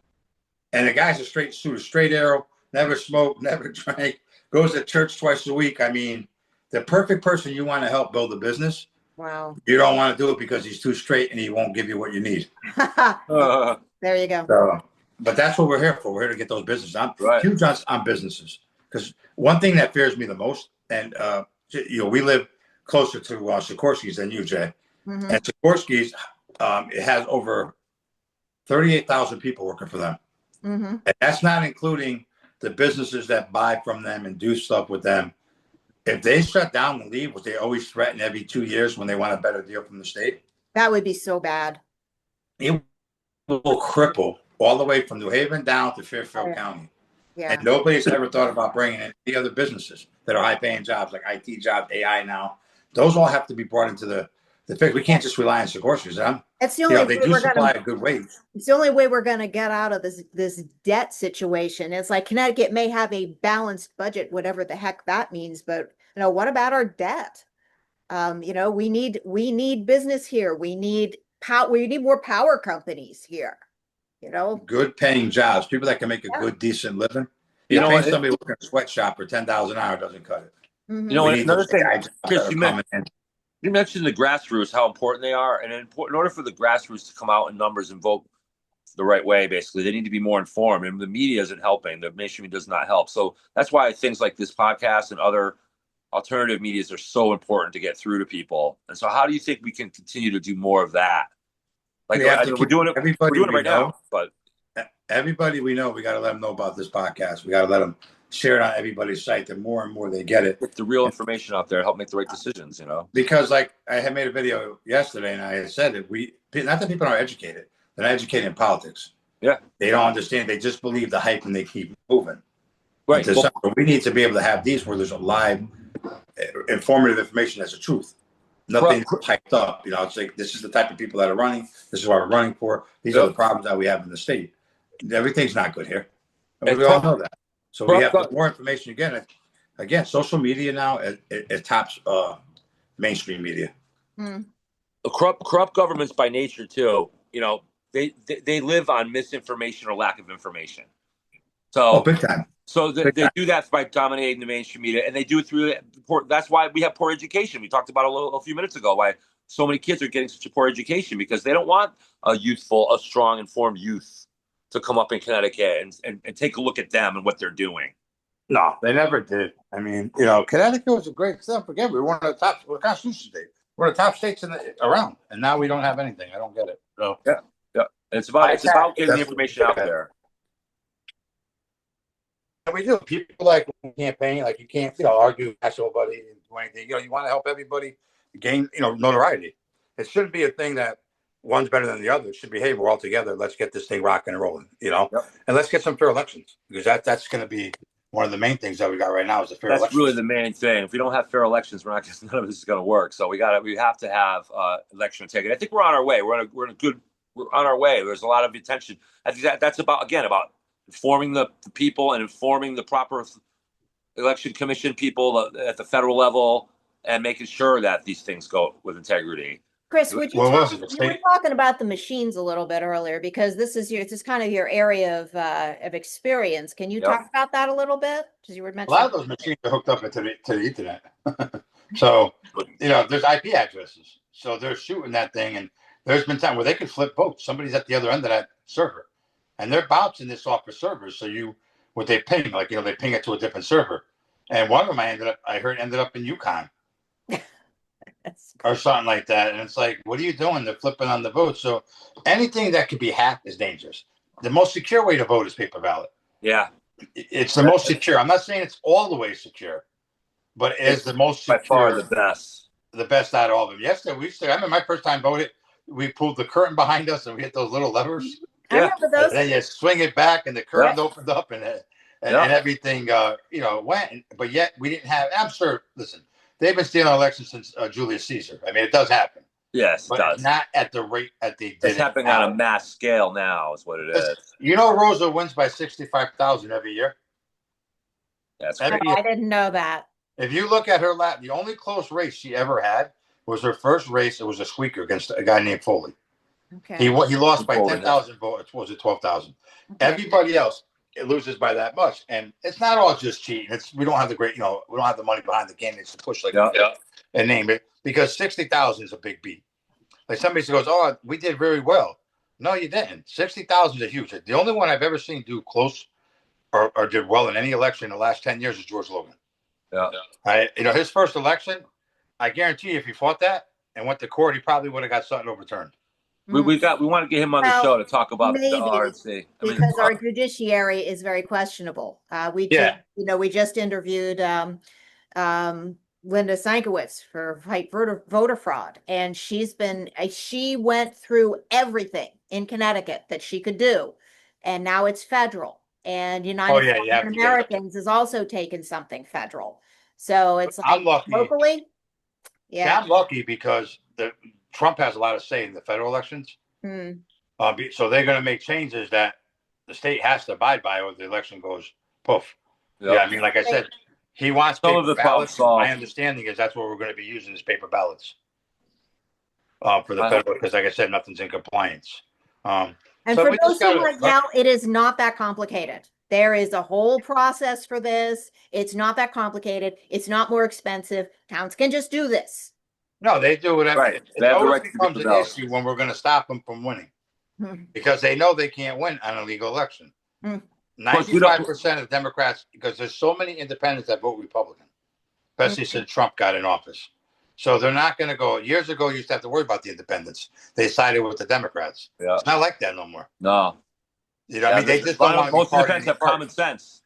And the guy's a straight shooter, straight arrow, never smoked, never drank, goes to church twice a week. I mean, the perfect person you want to help build a business. Wow. You don't want to do it because he's too straight and he won't give you what you need. There you go. So, but that's what we're here for. We're here to get those businesses. I'm huge on businesses, because one thing that fears me the most, and we live closer to Sikorsky's than you, Jay. And Sikorsky's, it has over 38,000 people working for them. And that's not including the businesses that buy from them and do stuff with them. If they shut down and leave, which they always threaten every 2 years when they want a better deal from the state, that would be so bad. It will cripple all the way from New Haven down to Fairfield County. Yeah. And nobody's ever thought about bringing in any other businesses that are high-paying jobs, like IT jobs, AI now. Those all have to be brought into the fix. We can't just rely on Sikorsky's. It's the only way they do supply a good wage. It's the only way we're going to get out of this debt situation. It's like Connecticut may have a balanced budget, whatever the heck that means, but what about our debt? We need business here. We need more power companies here. Good paying jobs, people that can make a good, decent living. Paying somebody working a sweatshop for $10,000 an hour doesn't cut it. Another thing, Chris, you mentioned the grassroots, how important they are, and in order for the grassroots to come out in numbers and vote the right way, basically, they need to be more informed. And the media isn't helping. The mainstream does not help. So that's why things like this podcast and other alternative medias are so important to get through to people. And so, how do you think we can continue to do more of that? Like we're doing it right now, but everybody we know, we got to let them know about this podcast. We got to let them share it on everybody's site. The more and more they get it, get the real information out there, help make the right decisions. Because like I had made a video yesterday, and I had said that not that people aren't educated, they're not educated in politics. Yeah, they don't understand. They just believe the hype and they keep moving. Right. So we need to be able to have these where there's a live, informative information that's the truth. Nothing hyped up. It's like, this is the type of people that are running. This is what we're running for. These are the problems that we have in the state. Everything's not good here. And we all know that. So we have more information. Again, social media now, it tops mainstream media. Corrupt governments by nature, too, they live on misinformation or lack of information. So, big time. So they do that by dominating the mainstream media, and they do it through that's why we have poor education. We talked about a few minutes ago why so many kids are getting such a poor education, because they don't want a strong, informed youth to come up in Connecticut and take a look at them and what they're doing. No, they never did. I mean, Connecticut was a great stuff. Again, we were one of the top. We're a constitution state. We're the top states around, and now we don't have anything. I don't get it. So yeah. It's about getting the information out there. And we do. People like campaign, like you can't, argue, ask nobody, and do anything. You want to help everybody gain, notoriety. It shouldn't be a thing that one's better than the other. It should be, hey, we're all together. Let's get this thing rocking and rolling, and let's get some fair elections, because that's going to be one of the main things that we got right now is the fair elections. That's really the main thing. If we don't have fair elections, none of this is going to work. So we have to have election integrity. I think we're on our way. We're on our way. There's a lot of attention. I think that's about informing the people and informing the proper election commission people at the federal level, and making sure that these things go with integrity. Chris, you were talking about the machines a little bit earlier, because this is kind of your area of experience. Can you talk about that a little bit? Because you were mentioning a lot of those machines are hooked up to the internet. So, there's IP addresses. So they're shooting that thing, and there's been time where they could flip boats. Somebody's at the other end of that server, and they're bouncing this off of servers. So they ping, they ping it to a different server. And one of them I heard ended up in Yukon. Or something like that. And it's like, what are you doing? They're flipping on the vote. So anything that could be hacked is dangerous. The most secure way to vote is paper ballot. Yeah. It's the most secure. I'm not saying it's all the way secure, but it is the most secure. By far the best. The best out of all of them. Yesterday, I remember my first time voted, we pulled the curtain behind us and we hit those little levers. I remember those. And then you swing it back and the curtain opened up, and and everything, went. But yet we didn't have. I'm sure. Listen, they've been stealing elections since Julius Caesar. I mean, it does happen. Yes, it But does. not at the rate that they did. It's happening on a mass scale now, is what it is. You know, Rosa wins by 65,000 every year. That's Oh, crazy. I didn't know that. If you look at her lap, the only close race she ever had was her first race. It was a squeaker against a guy named Foley. Okay. He lost by Foley, 10,000 votes. Was it 12,000? Okay. Everybody else it loses by that much, and it's not all just cheating. We don't have the we don't have the money behind the candidates to push and name it, because 60,000 is a big beat. Like somebody goes, "Oh, we did very well." No, you didn't. 60,000 is a huge. The only one I've ever seen do close or did well in any election in the last 10 years is George Logan. Yeah. His first election, I guarantee you, if he fought that and went to court, he probably would have got something overturned. We want to get him on the show to talk about the RNC. Because our judiciary is very questionable. We just interviewed Linda Sienkiewicz for Fight Voter Fraud, and she went through everything in Connecticut that she could do, and now it's federal. And United Americans is also taken something federal, so it's like I'm lucky. locally. Yeah, I'm lucky because Trump has a lot of say in the federal elections. So they're going to make changes that the state has to abide by, or the election goes poof. Yep. Yeah, I mean, like I said, he wants some of the ballots. My understanding is that's what we're going to be using as paper ballots for the federal, because, like I said, nothing's in compliance. And so for those who right now, it is not that complicated. There is a whole process for this. It's not that complicated. It's not more expensive. Towns can just do this. No, they do whatever. Right. It always becomes an issue when we're going to stop them from winning, because they know they can't win on a legal election. 95% of Democrats, because there's so many independents that vote Republican, especially since Trump got in office. So they're not going to go. Years ago, you used to have to worry about the independents. They sided with the Democrats. Yeah. It's not like that no more. No. I mean, they just don't want to most independents have common sense.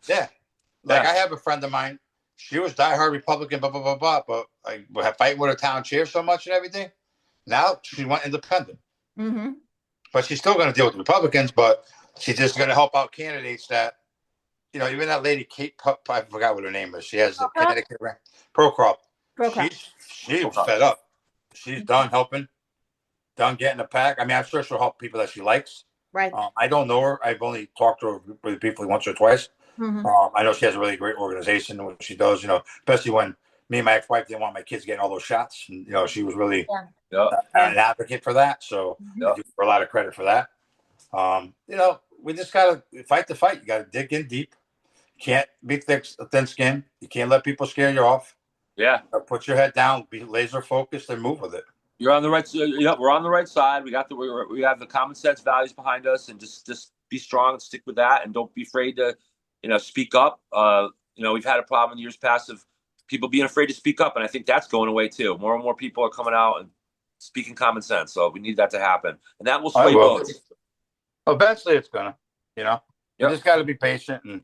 Yeah. Like I have a friend of mine. She was diehard Republican, blah, blah, blah, blah. But I fight with her town chair so much and everything. Now she went independent. But she's still going to deal with Republicans, but she's just going to help out candidates that, even that lady, Kate, I forgot what her name is. She has the Connecticut Prokop. She's fed up. She's done helping, done getting a pack. I mean, I'm sure she'll help people that she likes. Right. I don't know her. I've only talked to her with people once or twice. I know she has a really great organization and what she does, especially when me and my ex-wife didn't want my kids getting all those shots. And, she was really an advocate for that. So I give her a lot of credit for that. We just got to fight the fight. You got to dig in deep. You can't be thin skin. You can't let people scare you off. Yeah. Put your head down, be laser focused, and move with it. You're on the right. We're on the right side. We have the common sense values behind us, and just be strong and stick with that, and don't be afraid to, speak up. We've had a problem in years past of people being afraid to speak up, and I think that's going away too. More and more people are coming out and speaking common sense. So we need that to happen, and that will sway votes. Eventually, it's gonna. You just got to be patient, and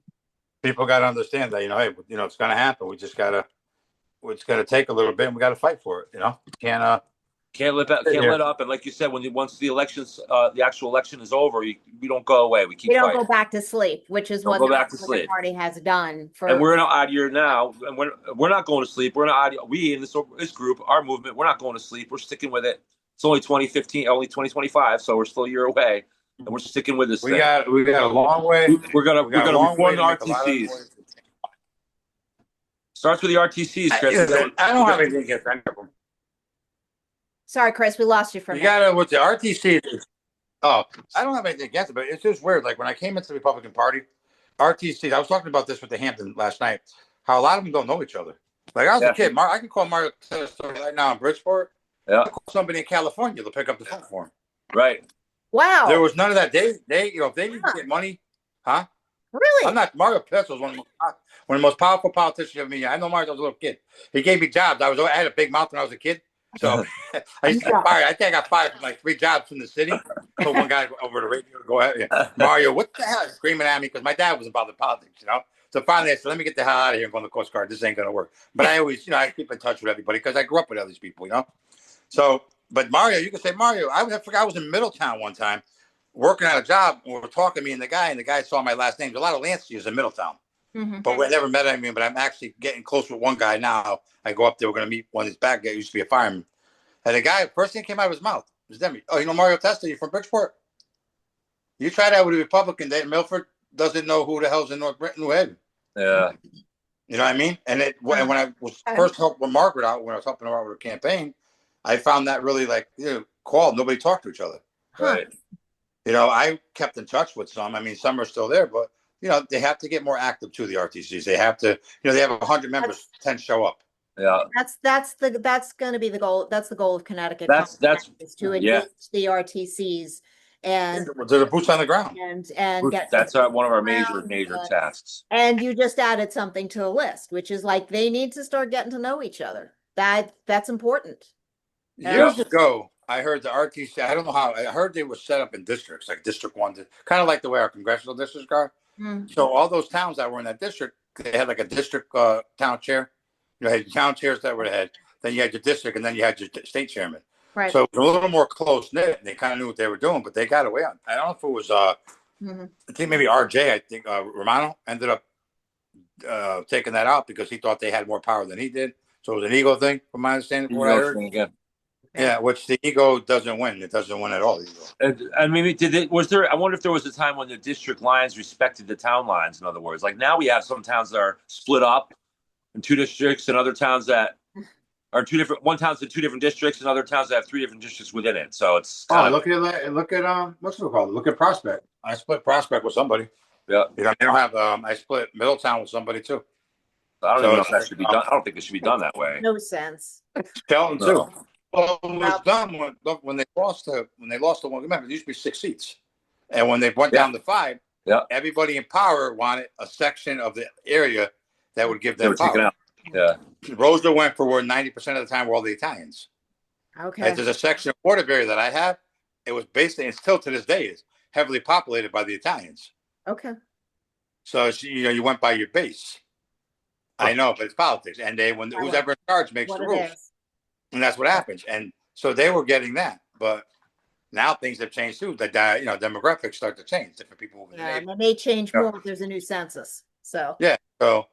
people got to understand that. Hey, it's gonna happen. We just gotta. It's gonna take a little bit, and we got to fight for it. Can't let up. And like you said, once the elections, the actual election is over, we don't go away. We keep. We don't go back to sleep, which is what the Republican Party has done. And we're in an odd year now, and we're not going to sleep. We're in an odd. We in this group, our movement, we're not going to sleep. We're sticking with it. It's only 2015, only 2025, so we're still a year away, and we're sticking with this. We got a long way. We're gonna reform the RTCs. Starts with the RTCs, Chris. I don't have anything against any of them. Sorry, Chris, we lost you for a minute. You got to, with the RTCs, I don't have anything against it, but it's just weird. Like when I came into the Republican Party, RTCs, I was talking about this with the Hampton last night, how a lot of them don't know each other. Like I was a kid, I can call Mario right now in Bridgeport. Yeah. I call somebody in California to pick up the phone for him. Right. Wow. There was none of that. They if they need to get money, huh? Really? I'm not. Mario Petz was one of the most powerful politicians of me. I know Mario was a little kid. He gave me jobs. I had a big mouth when I was a kid. So I used to get fired. I think I got fired from like 3 jobs from the city. So one guy over the radio go ahead, Mario, what the hell? Screaming at me because my dad was involved in politics, So finally I said, let me get the hell out of here and go on the Coast Guard. This ain't gonna work. But I always, I keep in touch with everybody because I grew up with all these people, So, but Mario, you can say Mario. I forgot I was in Middletown one time. working on a job, and we're talking, me and the guy saw my last name. There's a lot of Lancias in Middletown, but we never met him. But I'm actually getting close with one guy now. I go up there. We're going to meet one of these bad guys. Used to be a fireman. And the guy, first thing came out of his mouth was Demi. Oh, you know Mario Testa? You're from Bridgeport? You try that with a Republican. Milford doesn't know who the hell's in North Britain, New Haven. Yeah. You know what I mean? And when I was first helping Margaret out, when I was helping her out with her campaign, I found that really called. Nobody talked to each other. Right. I kept in touch with some. I mean, some are still there, but they have to get more active too. The RTCs, they have to. They have 100 members, 10 show up. Yeah, That's going to be the goal. That's the goal of Connecticut. That's is to engage the RTCs and to the boots on the ground and get that's one of our major tasks. And you just added something to the list, which is like they need to start getting to know each other. That's important. Years ago, I heard the RTC. I don't know how. I heard they were set up in districts, like District 1, kind of like the way our congressional districts are. So all those towns that were in that district, they had like a district town chair. You had town chairs that were the head. Then you had your district, and then you had your state chairman. Right. So it was a little more close knit, and they kind of knew what they were doing, but they got away on. I don't know if it was. I think maybe RJ. I think Romano ended up taking that out because he thought they had more power than he did. So it was an ego thing, from my understanding. From what I heard. Yeah, which the ego doesn't win. It doesn't win at all. And maybe I wonder if there was a time when the district lines respected the town lines. In other words, like now we have some towns that are split up in 2 districts, and other towns that are one town's in 2 different districts, and other towns that have 3 different districts within it. So it's look at what's it called? Look at Prospect. I split Prospect with somebody. Yeah, they don't have. I split Middletown with somebody too. I don't even know if that should be done. I don't think it should be done that way. No sense. Kelton too. Well, it was done when they lost the one. Remember, there used to be 6 seats, and when they went down to 5, everybody in power wanted a section of the area that would give them power. Out. Yeah, Rosa went for where 90% of the time were all the Italians. Okay, and there's a section of Waterbury that I have. It was basically, and still to this day, is heavily populated by the Italians. Okay, so you went by your base. I know, but it's politics, and who's ever in charge makes the rules. And that's what happens. And so they were getting that. But now things have changed too. The demographics start to change. Different people. And they may change more if there's a new census. So So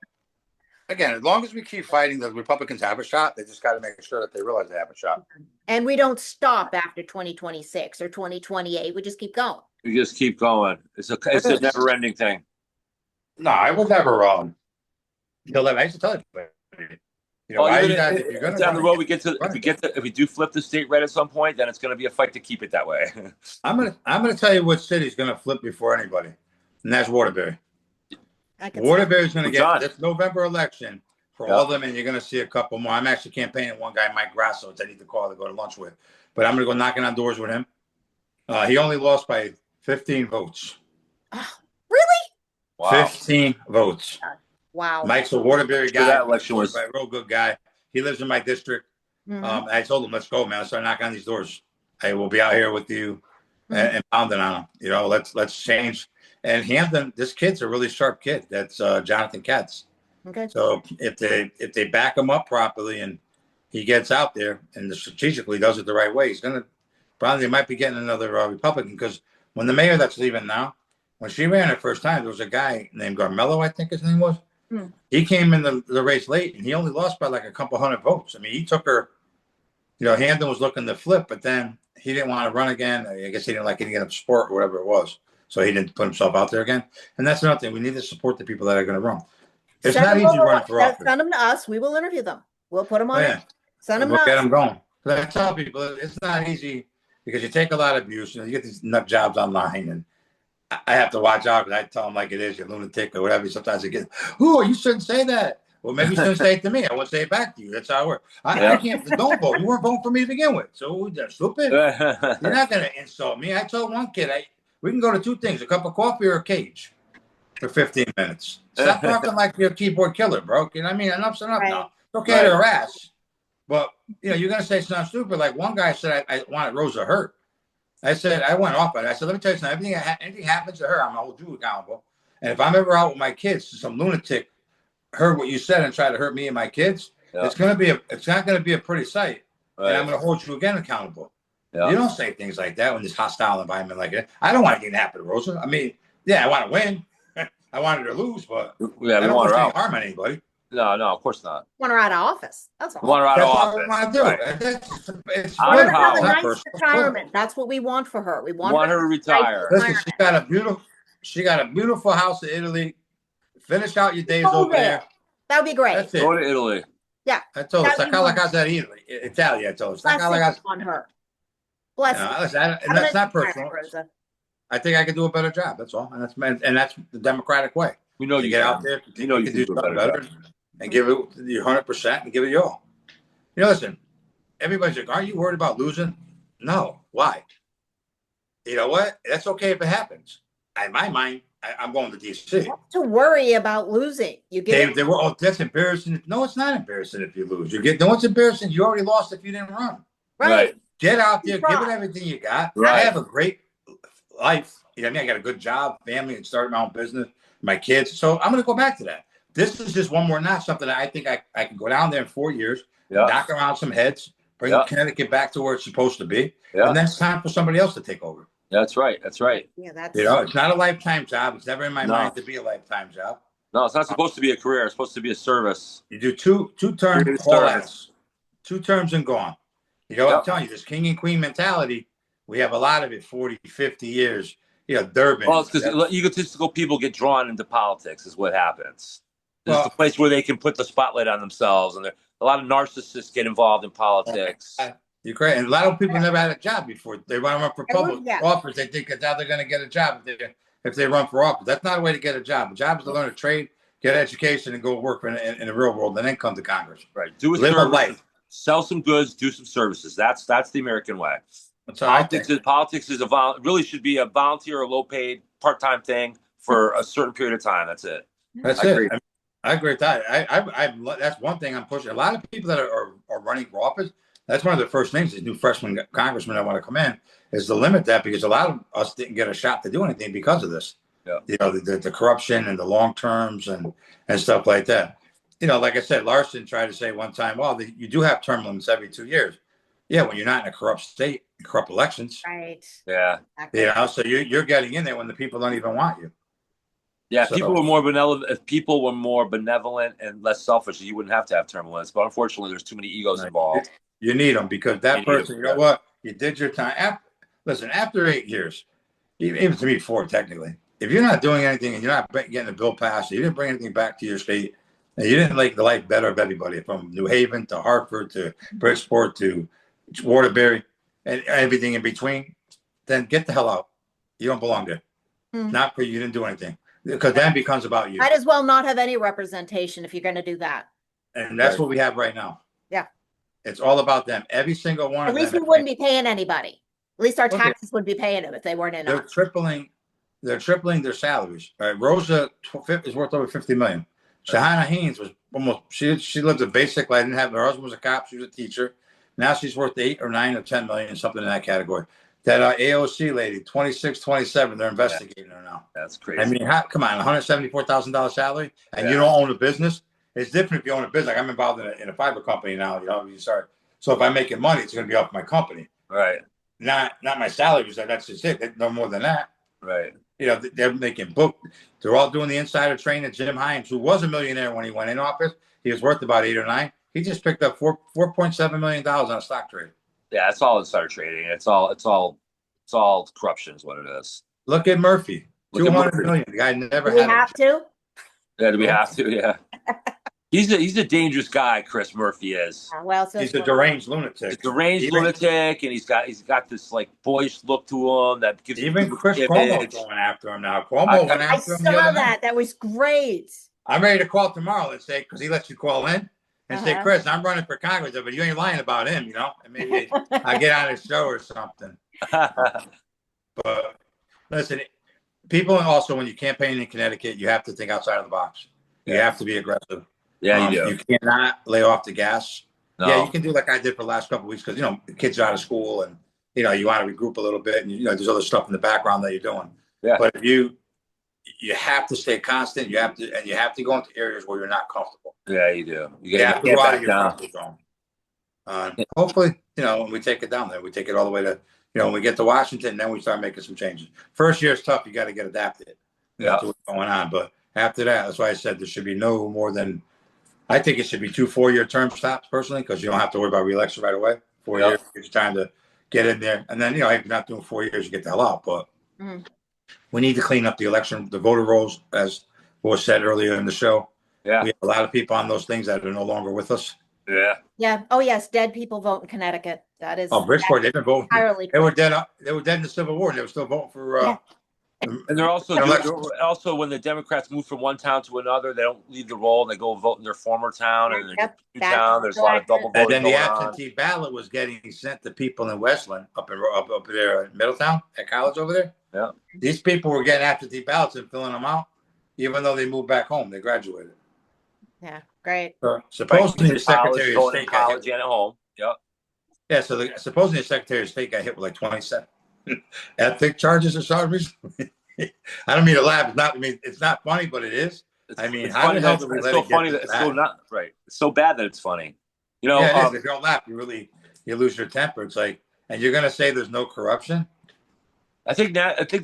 again, as long as we keep fighting, the Republicans have a shot. They just got to make sure that they realize they have a shot. And we don't stop after 2026 or 2028. We just keep going. We just keep going. It's a never-ending thing. No, I will never I used to tell everybody. If you're going down the road, if we do flip the state red at some point, then it's going to be a fight to keep it that way. I'm gonna tell you what city's going to flip before anybody, and that's Waterbury. Waterbury's going to get this November election for all of them, and you're going to see a couple more. I'm actually campaigning one guy, Mike Grasso, which I need to call to go to lunch with, but I'm going to go knocking on doors with him. He only lost by 15 votes. Really? Wow. 15 votes. Wow. Mike's a Waterbury guy. That election was a real good guy. He lives in my district. I told him, let's go, man. Let's start knocking on these doors. I will be out here with you and pounding on them. Let's change. And Hampton, this kid's a really sharp kid. That's Jonathan Katz. Okay. So if they back him up properly and he gets out there and strategically does it the right way, he's going to probably might be getting another Republican, because when the mayor that's leaving now, when she ran it first time, there was a guy named Garmello, I think his name was. He came in the race late, and he only lost by like a couple hundred votes. I mean, he took her. Hampton was looking to flip, but then he didn't want to run again. I guess he didn't like getting in a sport or whatever it was, so he didn't put himself out there again. And that's another thing. We need to support the people that are going to run. It's not easy running for office. Send them to us. We will interview them. We'll put them on. Send them. We'll get them going. I tell people it's not easy because you take a lot of abuse. You get these nut jobs online, and I have to watch out because I tell them like it is, you lunatic or whatever. Sometimes I get, you shouldn't say that. Well, maybe you shouldn't say it to me. I won't say it back to you. That's how it works. I can't. Don't vote. You weren't voting for me to begin with. So that's stupid. You're not going to insult me. I told one kid, we can go to 2 things: a cup of coffee or a cage for 15 minutes. Stop talking like you're a keyboard killer, bro. You know what I mean? Enough's enough now. It's okay to harass, but you're going to say something stupid. Like one guy said, I wanted Rosa hurt. I said, I went off on it. I said, let me tell you something. Anything happens to her, I'm going to hold you accountable. And if I'm ever out with my kids, some lunatic heard what you said and tried to hurt me and my kids, it's not going to be a pretty sight. And I'm going to hold you again accountable. Yeah. You don't say things like that when there's hostile environment like that. I don't want anything to happen to Rosa. I mean, yeah, I want to win. I wanted her to lose, but Yeah, I we don't want wish her any out. harm on anybody. No, of course not. Want her out of office. That's We want all. her out of That's all I office. want to do. Right. It's Out Want of her political. to have It's a power. not nice personal. It's political. retirement. That's what we want for her. We We want want her her to to have a nice retire. Listen, retirement. she got a beautiful house in Italy. Finish out your days Go over there. That would be great. That's it. Go to Italy. Yeah. I told her, That'd be sta la wonderful. casa in Italy, Italia. I told her, sta la Blessings casa. on her. Blessings. Listen, and Have a that's nice not retirement, personal. Rosa. I think I could do a better job. That's all, and that's the democratic way. We know You you get can. out there, You know you can can do do a something better better, job. and give it your 100% and give it your all. You know, listen, everybody's like, "Aren't you worried about losing?" No. Why? You know what? That's okay if it happens. In my mind, I'm going to DC. Not to worry about losing. You get They were, oh, that's embarrassing. No, it's not embarrassing if you lose. No, it's embarrassing. You already lost if you didn't run. right. Get out there, You give it try. everything you got. Right. I have a great life. You know what I mean? I got a good job, family, and started my own business, my kids. So I'm going to go back to that. This is just one more notch, something that I think I can go down there in 4 years, knock around some heads, bring Connecticut back to where it's supposed to be. And then it's time for somebody else to take over. That's right. That's right. Yeah, that's You know, it's not a lifetime job. It's never in my mind to be a lifetime job. No, it's not supposed to be a career. It's supposed to be a service. You do two terms, all that. 2 terms and gone. You know, I'm telling you, this king and queen mentality, we have a lot of it 40, 50 years. You know, Durban. Well, it's because egotistical people get drawn into politics is what happens. It's the place where they can put the spotlight on themselves. And a lot of narcissists get involved in politics. You're correct. And a lot of people never had a job before. They want to run for public office. They think that's how they're going to get a job if they run for office. That's not a way to get a job. The job is to learn a trade, get an education, and go work in the real world, and then come to Congress. Right. Do a Live service, a life. Sell some goods, do some services. That's the American way. Politics is really should be a volunteer or low paid part-time thing for a certain period of time. That's it. That's it. I agree with that. That's one thing I'm pushing. A lot of people that are running for office, that's one of the first things these new freshman congressmen that want to come in is to limit that, because a lot of us didn't get a shot to do anything because of this. Yeah. You know, the corruption and the long terms and stuff like that. You know, like I said, Larson tried to say one time, well, you do have term limits every 2 years. Yeah, when you're not in a corrupt state, corrupt elections. right. Yeah. Exactly. You know, so you're getting in there when the people don't even want you. Yeah, if people were more benevolent, and less selfish, you wouldn't have to have term limits. But unfortunately, there's too many egos involved. You need them because that person, you know what? You did your time. After 8 years, even to me 4 technically, if you're not doing anything and you're not getting a bill passed, you didn't bring anything back to your state, and you didn't make the life better of everybody from New Haven to Hartford to Bridgeport to Waterbury and everything in between, then get the hell out. You don't belong there. Not for you didn't do anything. Because then it becomes about you. Might as well not have any representation if you're going to do that. And that's what we have right now. Yeah. It's all about them. Every single one of them. At least we wouldn't be paying anybody. At least our taxes wouldn't be paying them if they weren't in. They're tripling their salaries. All right, Rosa is worth over $50 million. Shahana Haynes was almost she lived a basic life. Didn't have her husband was a cop. She was a teacher. Now she's worth 8 or 9 or 10 million, something in that category. That AOC lady, 26, 27, they're investigating her now. That's crazy. I mean, come on, $174,000 salary, and you don't own a business. It's different if you own a business. Like I'm involved in a fiber company now. You know, you start. So if I'm making money, it's going to be off my company, right? Not my salary. Because that's just it. No more than that, right? You know, they're making book. They're all doing the insider trading. Jim Hines, who was a millionaire when he went in office, he was worth about 8 or 9. He just picked up $4.7 million on a stock trade. Yeah, it's all insider trading. It's all corruption is what it is. Look at Murphy. 200 million. The guy never had. We have to. Yeah, do we have to? Yeah. He's a dangerous guy. Chris Murphy is. Well, so he's a deranged lunatic. He's a deranged lunatic, and he's got this like boyish look to him that gives even Chris Cuomo's going after him now. Cuomo went after him. I saw that. That was great. I'm ready to call tomorrow and say, because he lets you call in and say, Chris, I'm running for Congress, but you ain't lying about him, you know. I mean, I get on his show or something. But listen, people also, when you campaign in Connecticut, you have to think outside of the box. You have to be aggressive. Yeah, you do. You cannot lay off the gas. No. Yeah, you can do like I did for the last couple of weeks because, you know, the kids are out of school and, you know, you want to regroup a little bit and, you know, there's other stuff in the background that you're doing. Yeah. But if you have to stay constant, you have to go into areas where you're not comfortable. Yeah, you do. You have to go out of your comfort zone. Hopefully, when we take it down there, we take it all the way to, when we get to Washington, then we start making some changes. First year is tough. You got to get adapted, to what's going on. But after that, that's why I said there should be no more than, I think it should be 2 4-year term stops personally, because you don't have to worry about re-election right away. 4 years, it's time to get in there. And then, if you're not doing 4 years, you get the hell out. But we need to clean up the election, the voter rolls, as was said earlier in the show. Yeah. We have a lot of people on those things that are no longer with us. Yeah. Yeah. Oh, yes. Dead people vote in Connecticut. That is. Oh, Bridgeport, they've been voting. Entirely They were dead. They were dead in the Civil War. And they were still voting for. And they're also also when the Democrats move from one town to another, they don't leave the roll. They go vote in their former town and new town. There's a lot of double voting. And then the absentee ballot was getting sent to people in Westland, up there in Middletown at college over there. Yeah, these people were getting absentee ballots and filling them out, even though they moved back home. They graduated. Yeah, great. Supposedly the Secretary of State got college hit. And at home. Yep. Yeah, so supposedly the Secretary of State got hit with like 27 ethic charges or something. I don't mean to laugh. It's not funny, but it is. It's how the hell do we let it get it's so not right. It's so bad that it's funny. If you don't laugh, you lose your temper. It's like, and you're gonna say there's no corruption. I think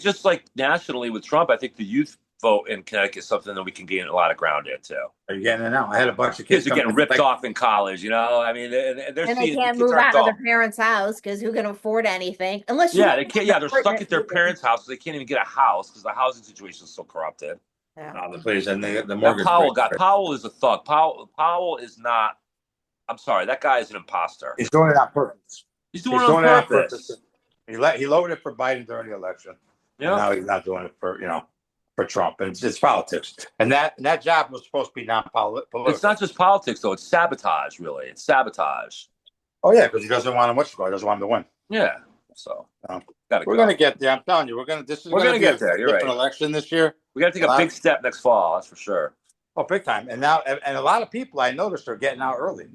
just like nationally with Trump, I think the youth vote in Connecticut is something that we can gain a lot of ground in too. Are you getting it now? I had a bunch of kids are getting ripped off in college. And they can't move out of their parents' house because who can afford anything unless they can't. Yeah, they're stuck at their parents' house, so they can't even get a house because the housing situation is so corrupted. Yeah. No, please, and the mortgage. Powell is a thug. Powell is not. I'm sorry, that guy is an imposter. He's doing it on purpose. He's doing it on purpose. He lowered it for Biden during the election. Yeah. Now he's not doing it for Trump, and it's politics. And that job was supposed to be non-political. It's not just politics, though. It's sabotage, really. It's sabotage. Oh yeah, because he doesn't want him. He doesn't want him to win. Yeah. So we're gonna get there. I'm telling you, we're gonna get there. You're right. Election this year. We got to take a big step next fall. That's for sure. Oh, big time. And now, and a lot of people I noticed are getting out early,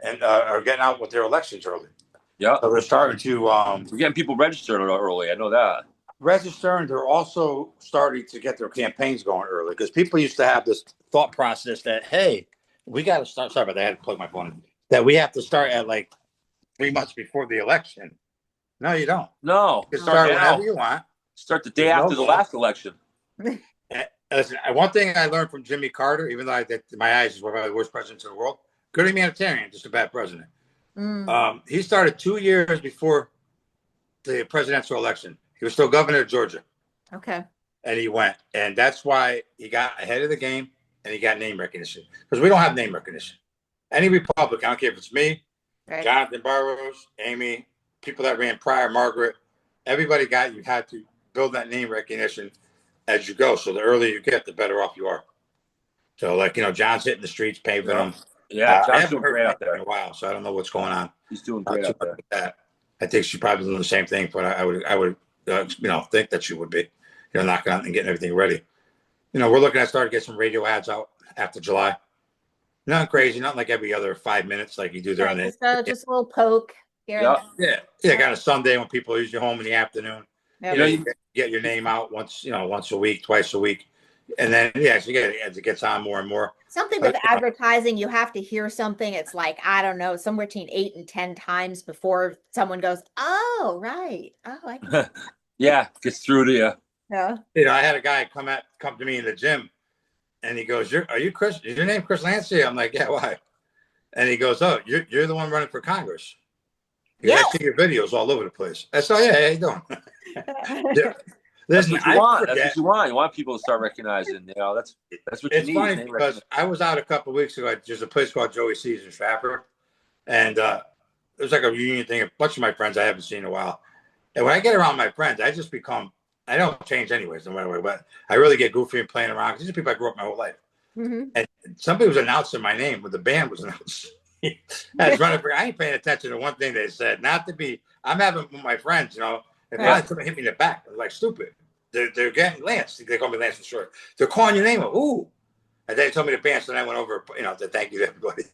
and are getting out with their elections early. Yeah. So they're starting to. We're getting people registered early. I know that. Registering, they're also starting to get their campaigns going early, because people used to have this thought process that, hey, we got to start. Sorry about that. I had to plug my phone in. That we have to start at like 3 months before the election. No, you don't. No. You can start whenever you want. Start the day after the last election. Listen, one thing I learned from Jimmy Carter, even though my eyes is one of the worst presidents in the world, good humanitarian, just a bad president. He started 2 years before the presidential election. He was still governor of Georgia. Okay. And he went. And that's why he got ahead of the game, and he got name recognition. Because we don't have name recognition. Any Republican, I don't care if it's me, right, Jonathan Burrows, Amy, people that ran prior, Margaret, everybody you had to build that name recognition as you go. So the earlier you get, the better off you are. So John's hitting the streets, paving them. Yeah, I haven't heard out there in a while, so I don't know what's going on. He's doing great out there. That. I think she's probably doing the same thing, but I would think that she would be, knocking out and getting everything ready. We're looking at starting to get some radio ads out after July. Nothing crazy, not like every other 5 minutes like you do there on the. Just a little poke. Yeah. Kind of Sunday when people are usually home in the afternoon. Yep. You get your name out once a week, twice a week. And then, as it gets on more and more. Something with advertising, you have to hear something. It's like, I don't know, somewhere between 8 and 10 times before someone goes, oh, right. Oh, I can. Yeah, gets through to you. Yeah. I had a guy come to me in the gym, and he goes, are you Chris? Is your name Chris Lancia? I'm like, yeah, why? And he goes, oh, you're the one running for Congress. Yeah. I see your videos all over the place. I said, yeah, how you doing? Listen, that's what you want. You want people to start recognizing. That's what you need. It's funny because I was out a couple of weeks ago. There's a place called Joey C's in Stratford, and it was like a reunion thing. A bunch of my friends I haven't seen in a while. And when I get around my friends, I don't change anyways, no matter what. But I really get goofy and playing around. These are people I grew up my whole life. Mm-hmm. And somebody was announcing my name when the band was announced. I was running for. I ain't paying attention to one thing they said. Not to be. I'm having with my friends. If somebody hit me in the back, I'm like, stupid. They're getting Lance. They call me Lance for short. They're calling your name. Ooh. And they told me to dance, and I went over, to thank you to everybody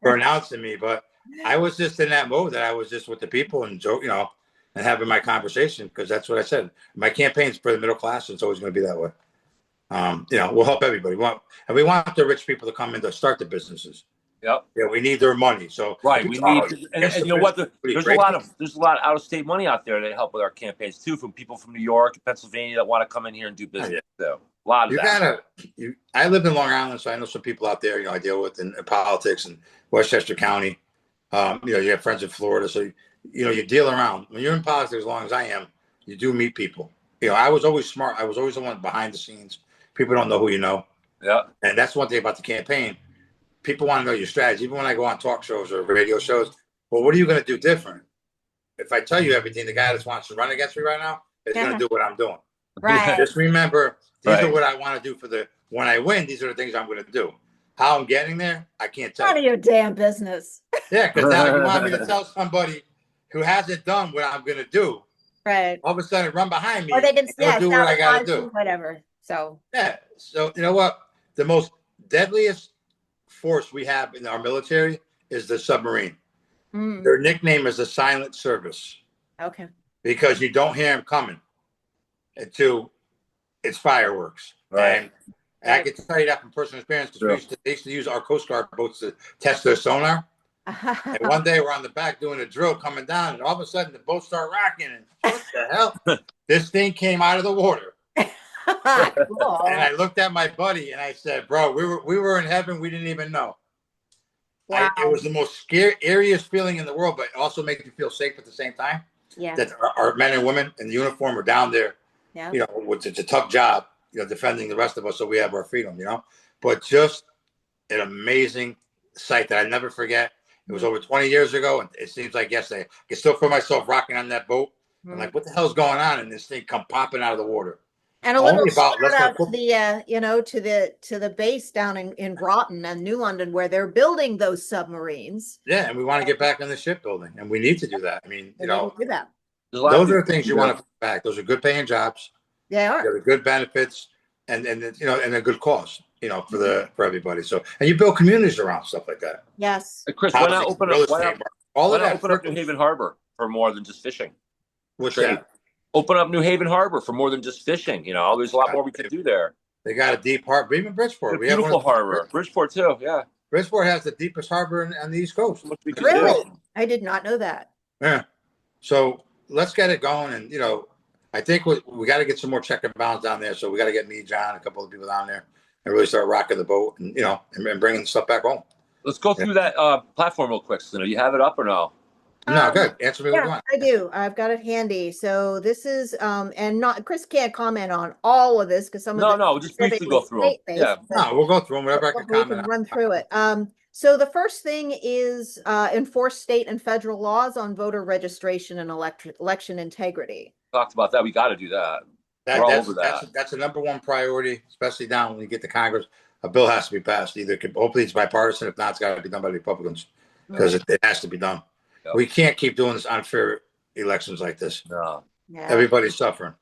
for announcing me. But I was just in that mode that I was just with the people and joke, and having my conversation, because that's what I said. My campaign's for the middle class, and it's always going to be that way. We'll help everybody. We want the rich people to come in to start the businesses. Yep. Yeah, we need their money. So Right. We need, and you know what? There's a lot crazy. of out of state money out there that help with our campaigns too, from people from New York and Pennsylvania that want to come in here and do business. So a lot of You that. gotta. I live in Long Island, so I know some people out there. I deal with in politics in Westchester County. You have friends in Florida, so you deal around. When you're in politics, as long as I am, you do meet people. I was always smart. I was always the one behind the scenes. People don't know who you know. Yeah. And that's one thing about the campaign. People want to know your strategy. Even when I go on talk shows or radio shows, well, what are you going to do different? If I tell you everything, the guy that wants to run against me right now is going to do what I'm doing. Right. Just remember, these Right. are what I want to do when I win. These are the things I'm going to do. How I'm getting there, I can't tell None of you. your damn business. Yeah, because now you want me to tell somebody who hasn't done what I'm going to do. Right. All of a sudden, run behind me Or they can, and do what I got to sabotage you, do. whatever. So, Yeah. So you know what? The most deadliest force we have in our military is the submarine. Their nickname is the silent service okay. because you don't hear them coming until it's fireworks. Right. And I can tell you that from personal experience because they used to use our Coast Guard boats to test their sonar. And one day we're on the back doing a drill coming down, and all of a sudden the boat started rocking. And what the hell? This thing came out of the water. Cool. And I looked at my buddy and I said, "Bro, we were in heaven. We didn't even know." Wow. It was the most scariest feeling in the world, but it also makes you feel safe at the same time. Yeah. That our men and women in uniform are down there. Yeah. It's a tough job, defending the rest of us so we have our freedom. But just an amazing sight that I never forget. It was over 20 years ago, and it seems like yesterday. I can still feel myself rocking on that boat. I'm like, what the hell's going on? And this thing come popping out of the water. And a little Only about shout less than out to the to the base down in Groton and New London where they're building those submarines. Yeah, and we want to get back in the shipbuilding, and we need to do that. I mean, They need to do that. those are the things you want to put back. Those are good paying jobs. They are. They're good benefits, and a good cause. For everybody. So, and you build communities around stuff like that. Yes. Chris, why not open up? Why not open up New Haven Harbor for more than just fishing? What's that? Open up New Haven Harbor for more than just fishing. There's a lot more we could do there. They got a deep harbor. Even Bridgeport. We have beautiful harbor. Bridgeport too. Yeah. Bridgeport has the deepest harbor on the East Coast. Really? I did not know that. Yeah. So let's get it going, and I think we got to get some more check and balance down there. So we got to get me, John, a couple of people down there, and really start rocking the boat, and and bringing stuff back home. Let's go through that platform real quick. So, you have it up or no? No, good. Answer me what you want. I do. I've got it handy. So this is and not Chris can't comment on all of this because some of no, just briefly go through them. Yeah. No, we'll go through them. Whatever I can comment on. Run through it. So the first thing is enforce state and federal laws on voter registration and election integrity. Talked about that. We got to do that. That's the number one priority, especially down when you get to Congress. A bill has to be passed. Hopefully it's bipartisan. If not, it's got to be done by the Republicans because it has to be done. Yep. We can't keep doing this unfair elections like this. No. Yeah. Everybody's suffering.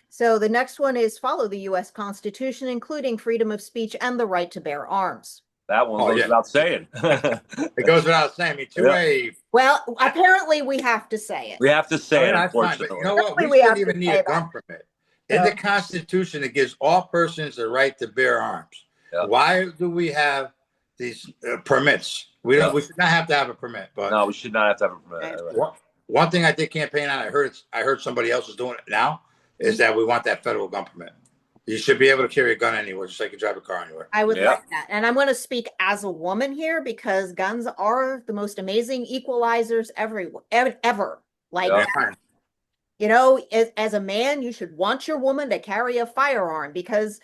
So the next one is follow the U.S. Constitution, including freedom of speech and the right to bear arms. That one goes without saying. It goes without saying. Me too. Well, apparently we have to say it. We have to say it, unfortunately. But you know what? We shouldn't even need a gun permit. In the Constitution, it gives all persons the right to bear arms. Yeah. Why do we have these permits? We should not have to have a permit. But no, we should not have to have a permit. Right. One thing I did campaign on, I heard somebody else is doing it now, is that we want that federal gun permit. You should be able to carry a gun anywhere, just like you drive a car anywhere. I would like that. And I'm going to speak as a woman here because guns are the most amazing equalizers ever. Like, as a man, you should want your woman to carry a firearm because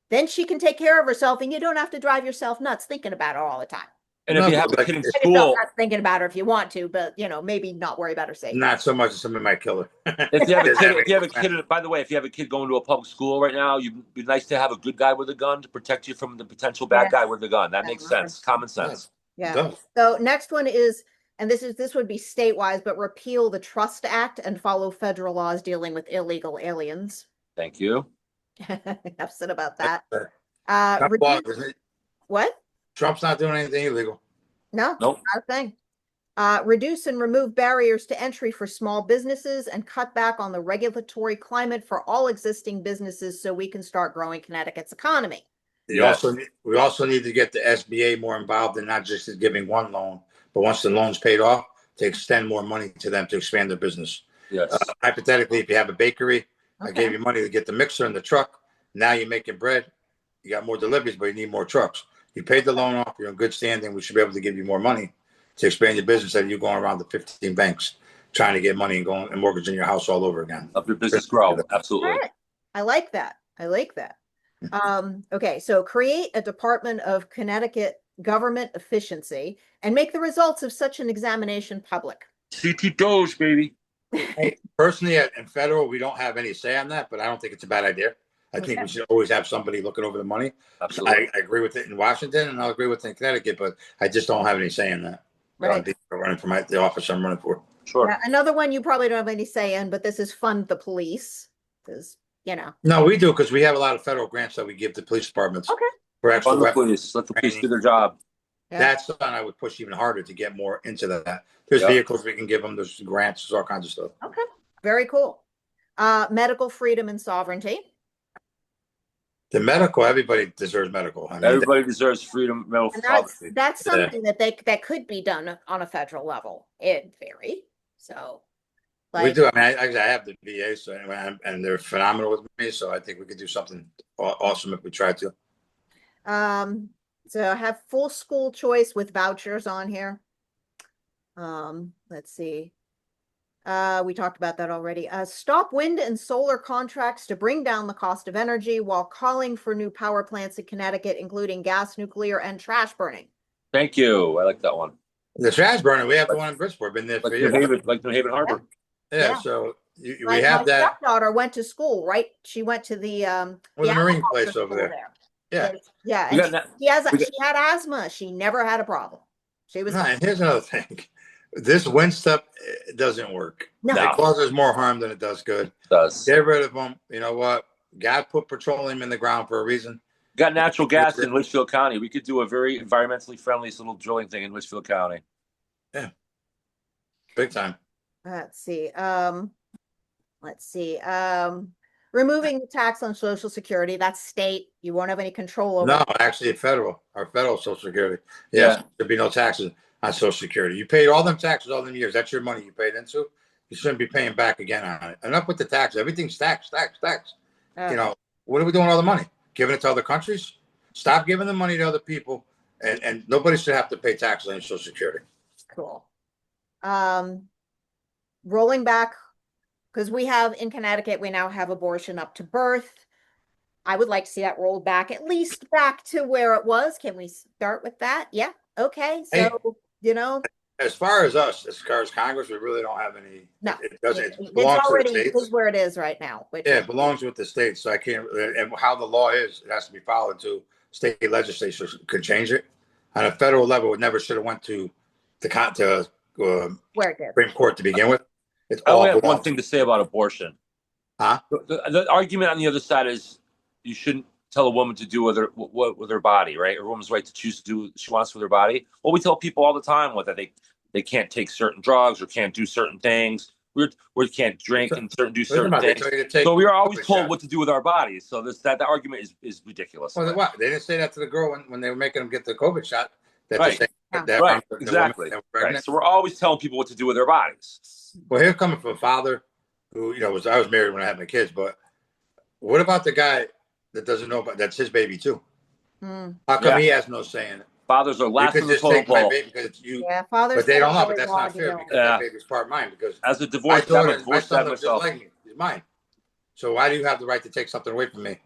then she can take care of herself and you don't have to drive yourself nuts thinking about her all the time. And if you have a kid in school, not thinking about her if you want to, but maybe not worry about her safety. Not so much as somebody might kill her. If you have a kid, by the way, if you have a kid going to a public school right now, you'd be nice to have a good guy with a gun to protect you from the potential bad guy with a gun. That makes sense. Common sense. Yeah. So next one is, and this would be statewide, but repeal the Trust Act and follow federal laws dealing with illegal aliens. Thank you. Enough said about that. What? Trump's not doing anything illegal. No, nope. Not a thing. Reduce and remove barriers to entry for small businesses and cut back on the regulatory climate for all existing businesses so we can start growing Connecticut's economy. We also need to get the SBA more involved in not just giving one loan, but once the loan's paid off, to extend more money to them to expand their business. Yes. Hypothetically, if you have a bakery, I Okay. gave you money to get the mixer and the truck. Now you're making bread. You got more deliveries, but you need more trucks. You paid the loan off. You're in good standing. We should be able to give you more money to expand your business than you going around the 15 banks trying to get money and going and mortgaging your house all over again. Help your business grow. All Absolutely. right. I like that. I like that. Okay, so create a Department of Connecticut Government Efficiency and make the results of such an examination public. CT Doge, baby. Hey, personally, in federal, we don't have any say on that, but I don't think it's a bad idea. I think we should always have somebody looking over the money. Absolutely. I agree with it in Washington, and I'll agree with it in Connecticut, but I just don't have any say in that. Right. Running for the office I'm running for. Sure. Yeah, another one you probably don't have any say in, but this is fund the police because, you know. No, we do because we have a lot of federal grants that we give to police departments. Okay. For extra Fund the weapons. police. Let the police do their job. Yeah. That's something I would push even harder to get more into that. There's vehicles we can give them. There's grants. There's all kinds of stuff. Okay. Very cool. Medical freedom and sovereignty. The medical, everybody deserves medical. I mean, Everybody deserves freedom, mental And sovereignty. that's something that could be done on a federal level. It vary. So we do. I mean, I have the VA, so anyway, and they're phenomenal with me. So I think we could do something awesome if we try to. So I have full school choice with vouchers on here. Let's see. We talked about that already. Stop wind and solar contracts to bring down the cost of energy while calling for new power plants in Connecticut, including gas, nuclear, and trash burning. Thank you. I like that one. The trash burner, we have the one in Bridgeport. Been there for years. Like New Haven Harbor. Yeah. So we have that. My stepdaughter went to school, right? She went to the marine place over there. Yeah. Yeah. And she had asthma. She never had a problem. She was. And here's another thing. This wind stuff doesn't work. No. It causes more harm than it does good. It does. Get rid of them. You know what? God put petroleum in the ground for a reason. Got natural gas in Litchfield County. We could do a very environmentally friendly little drilling thing in Litchfield County. Yeah. Big time. Let's see. Removing the tax on Social Security. That's state. You won't have any control over. No, actually, our federal Social Security. Yes, there'd be no taxes on Social Security. You paid all them taxes all them years. That's your money you paid into. You shouldn't be paying back again on it. Enough with the tax. Everything's tax. You know, what are we doing with all the money? Giving it to other countries? Stop giving the money to other people, and nobody should have to pay taxes on Social Security. Cool. Rolling back, because we have in Connecticut, we now have abortion up to birth. I would like to see that rolled back, at least back to where it was. Can we start with that? Yeah. Okay. So, as far as us, as far as Congress, we really don't have any. No, it doesn't. It it's belongs already, to the states. This is where it is right now. It belongs with the states. So I can't. And how the law is, it has to be followed. To state legislatures could change it. On a federal level, it never should have went to where it did. Supreme Court to begin with. I only have one thing to say about abortion. Huh? The argument on the other side is you shouldn't tell a woman to do with her body, right? A woman's right to choose to do what she wants with her body. Well, we tell people all the time that they can't take certain drugs or can't do certain things. We can't drink and do certain things. So we are always told what to do with our bodies. So that argument is ridiculous. Well, what? They didn't say that to the girl when they were making them get the COVID shot. Right. Right. Exactly. Right. So we're always telling people what to do with their bodies. Well, here coming from a father who, I was married when I had my kids, but what about the guy that doesn't know about that's his baby too? How come he has no say in it? Fathers are last in the totem pole. Because it's you. Yeah, fathers. But they don't know. But that's not fair because that baby's part of mine. Because as a divorced dad, my son looks just like me. He's mine. So why do you have the right to take something away from me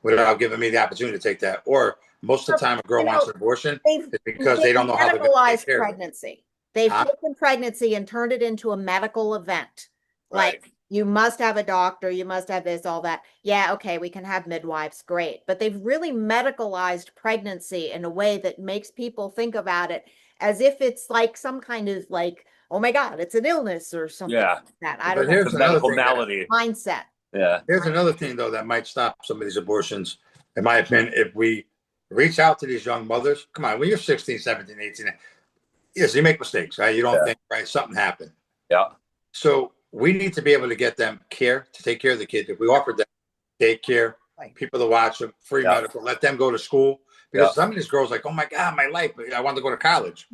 without giving me the opportunity to take that? Or most of the time, a girl wants an abortion because they don't know how to take care of pregnancy. They've taken pregnancy and turned it into a medical event. Like you must have a doctor, you must have this, all that. Yeah, okay, we can have midwives, great. But they've really medicalized pregnancy in a way that makes people think about it as if it's like some kind of like, oh my God, it's an illness or something like that. I don't know. Here's a medical malady. Mindset. Yeah. Here's another thing, though, that might stop some of these abortions, in my opinion, if we reach out to these young mothers. Come on, when you're 16, 17, 18, yes, you make mistakes, right? You don't think, right? Something happened. Yeah. So we need to be able to get them care to take care of the kids. If we offered them daycare, people to watch them, free medical, let them go to school. Because some of these girls like, oh my God, my life, I want to go to college.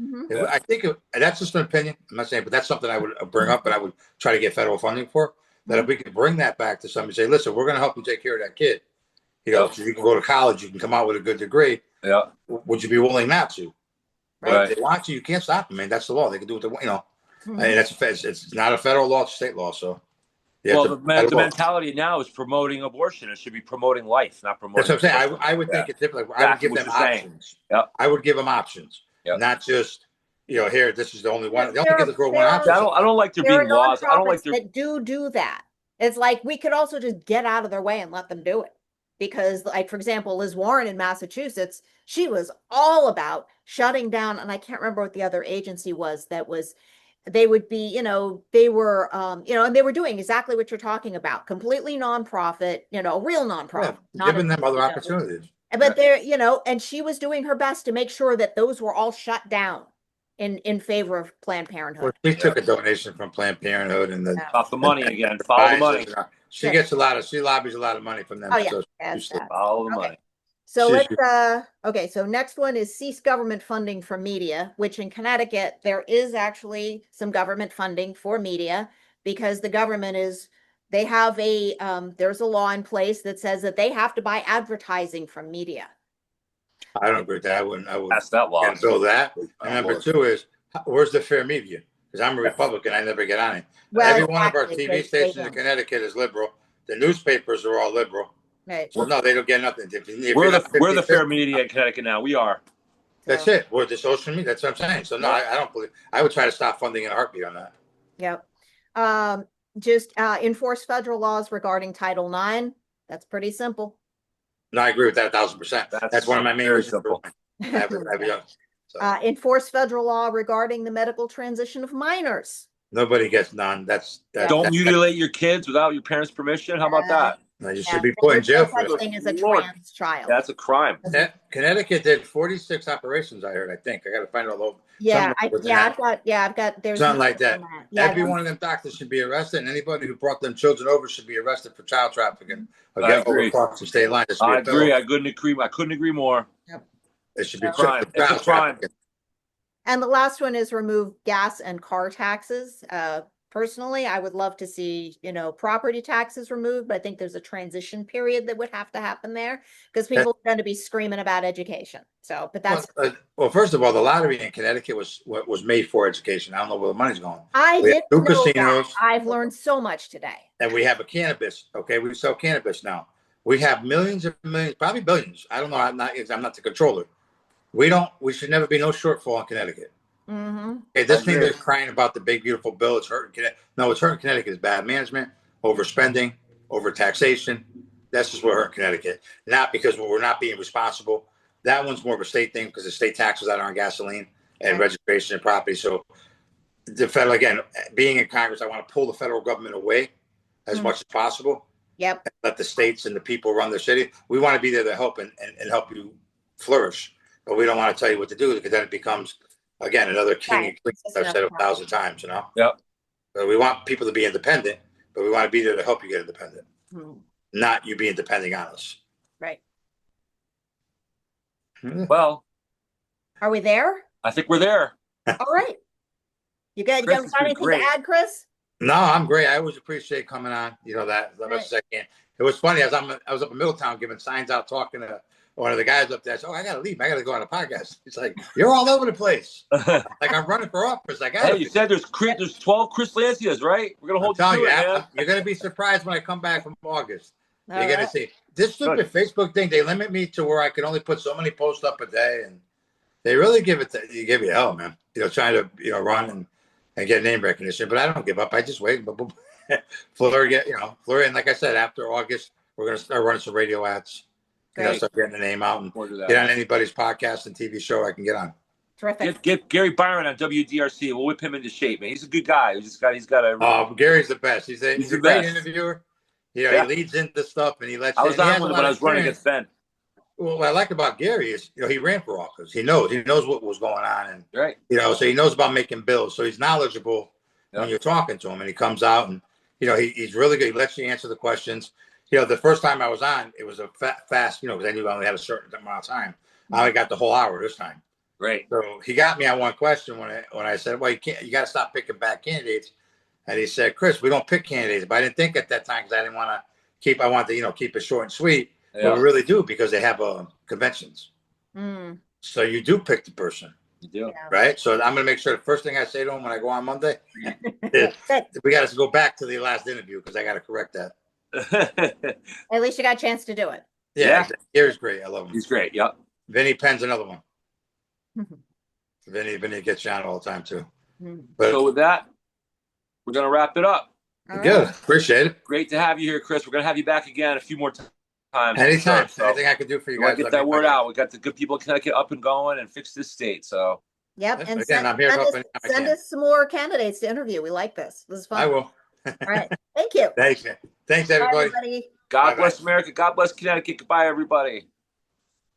I think that's just an opinion. I'm not saying, but that's something I would bring up and I would try to get federal funding for. That if we could bring that back to somebody, say, listen, we're going to help you take care of that kid. So you can go to college, you can come out with a good degree. Yeah. Would you be willing not to? Right. If they want to, you can't stop them. I mean, that's the law. They can do what they want, And it's not a federal law, it's a state law. So the mentality now is promoting abortion. It should be promoting life, not promoting. That's what I'm saying. I would think it's different. I would give them options. I would give them options, not just here. This is the only one. They only give the girl one option. I don't like there being laws. I don't like that do that. It's like we could also just get out of their way and let them do it. Because, like, for example, Liz Warren in Massachusetts, she was all about shutting down, and I can't remember what the other agency was that was. They would be, they were, and they were doing exactly what you're talking about, completely nonprofit, a real nonprofit, giving them other opportunities. But they're, and she was doing her best to make sure that those were all shut down in favor of Planned Parenthood. Well, she took a donation from Planned Parenthood and off the money again. Follow the money. She gets she lobbies a lot of money from them. Oh, yeah. So follow the money. So so next one is cease government funding for media, which in Connecticut, there is actually some government funding for media because the government they have there's a law in place that says that they have to buy advertising from media. I don't agree with that. I wouldn't pass that law. So that. And number two is, where's the fair media? Because I'm a Republican, I never get on it. Well, every one of our TV stations in Connecticut is liberal. The newspapers are all liberal. Right. Well, no, they don't get nothing. We're the fair media in Connecticut now. We are. That's it. We're the social media. That's what I'm saying. So no, I don't believe. I would try to stop funding in a heartbeat on that. Yep. Just enforce federal laws regarding Title IX. That's pretty simple. No, I agree with that 1,000%. That's one of my main reasons. Enforce federal law regarding the medical transition of minors. Nobody gets none. Don't mutilate your kids without your parents' permission. How about that? No, you should be put in jail for such thing as a trans child. That's a crime. Connecticut did 46 operations. I heard. I think I got to find all over. I've got. There's something like that. Every one of them doctors should be arrested, and anybody who brought them children over should be arrested for child trafficking. I agree. Across the state line. I agree. I couldn't agree more. Yep. It should be crime. It's a crime. And the last one is remove gas and car taxes. Personally, I would love to see, property taxes removed, but I think there's a transition period that would have to happen there because people are going to be screaming about education. So, but that's well. First of all, the lottery in Connecticut was made for education. I don't know where the money's going. I didn't know that. I've learned so much today. And we have a cannabis. Okay, we sell cannabis now. We have millions and millions, probably billions. I don't know. I'm not the controller. We should never be no shortfall in Connecticut. Mm-hmm. Hey, this thing they're crying about the big beautiful bill, it's hurting Connecticut. No, it's hurting Connecticut is bad management, overspending, over taxation. That's just what hurt Connecticut. Not because we're not being responsible. That one's more of a state thing because the state taxes out on gasoline and registration and property. So the federal, again, being in Congress, I want to pull the federal government away as much as possible. Yep. Let the states and the people run their city. We want to be there to help and help you flourish, but we don't want to tell you what to do because then it becomes, again, another king and queen. I've said it 1,000 times, Yep. So we want people to be independent, but we want to be there to help you get independent, not you being depending on us. Right. Well, are we there? I think we're there. All right. You got anything to add, Chris? No, I'm great. I always appreciate coming on. That as much as I can. It was funny. I was up in Middletown giving signs out, talking to one of the guys up there. I said, I got to leave. I got to go on a podcast. He's like, you're all over the place. Like I'm running for office. Hey, you said there's 12 Chris Lancias, right? We're going to hold you to it, man. You're going to be surprised when I come back from August. You're going to see. This stupid Facebook thing, they limit me to where I can only put so many posts up a day. And they really give you hell, man. Trying to, run and get name recognition. But I don't give up. I just wait. Flurry, and like I said, after August, we're going to start running some radio ads. Start getting the name out and get on anybody's podcast and TV show I can get on. Terrific. Get Gary Byron on WDRC. We'll whip him into shape, man. He's a good guy. He's got a. Oh, Gary's the best. He's a great interviewer. He leads into stuff and he lets. I was on when I was running against Ben. Well, what I like about Gary is, he ran for office. He knows what was going on, and right. So he knows about making bills. So he's knowledgeable when you're talking to him, and he comes out and he's really good. He lets you answer the questions. The first time I was on, it was a fast, because I knew I only had a certain amount of time. I only got the whole hour this time. Great. So he got me on one question when I said, well, you got to stop picking back candidates. And he said, Chris, we don't pick candidates. But I didn't think at that time because I didn't want to I wanted to, keep it short and sweet. Yeah. But we really do because they have conventions. Mm. So you do pick the person. You do. Yeah. Right. So I'm going to make sure the first thing I say to him when I go on Monday is we got to go back to the last interview because I got to correct that. At least you got a chance to do it. Yeah. Exactly. Gary's great. I love him. He's great. Yep. Vinny Penn's another one. Mhm. Vinny gets you on all the time too. Mhm. But So with that, we're going to wrap it up. All good. right. Appreciate it. Great to have you here, Chris. We're going to have you back again a few more times. Anytime. So Anything I can do for you we want guys. to get that word out. We got the good people in Connecticut up and going and fix this state. So Yep. And Again, I'm here to help anytime I send can. us some more candidates to interview. We like this. This is fun. I will. All right. Thank you. Thanks, man. Thanks, Bye, everybody. everybody. God Bye-bye. bless America. God bless Connecticut. Goodbye, everybody.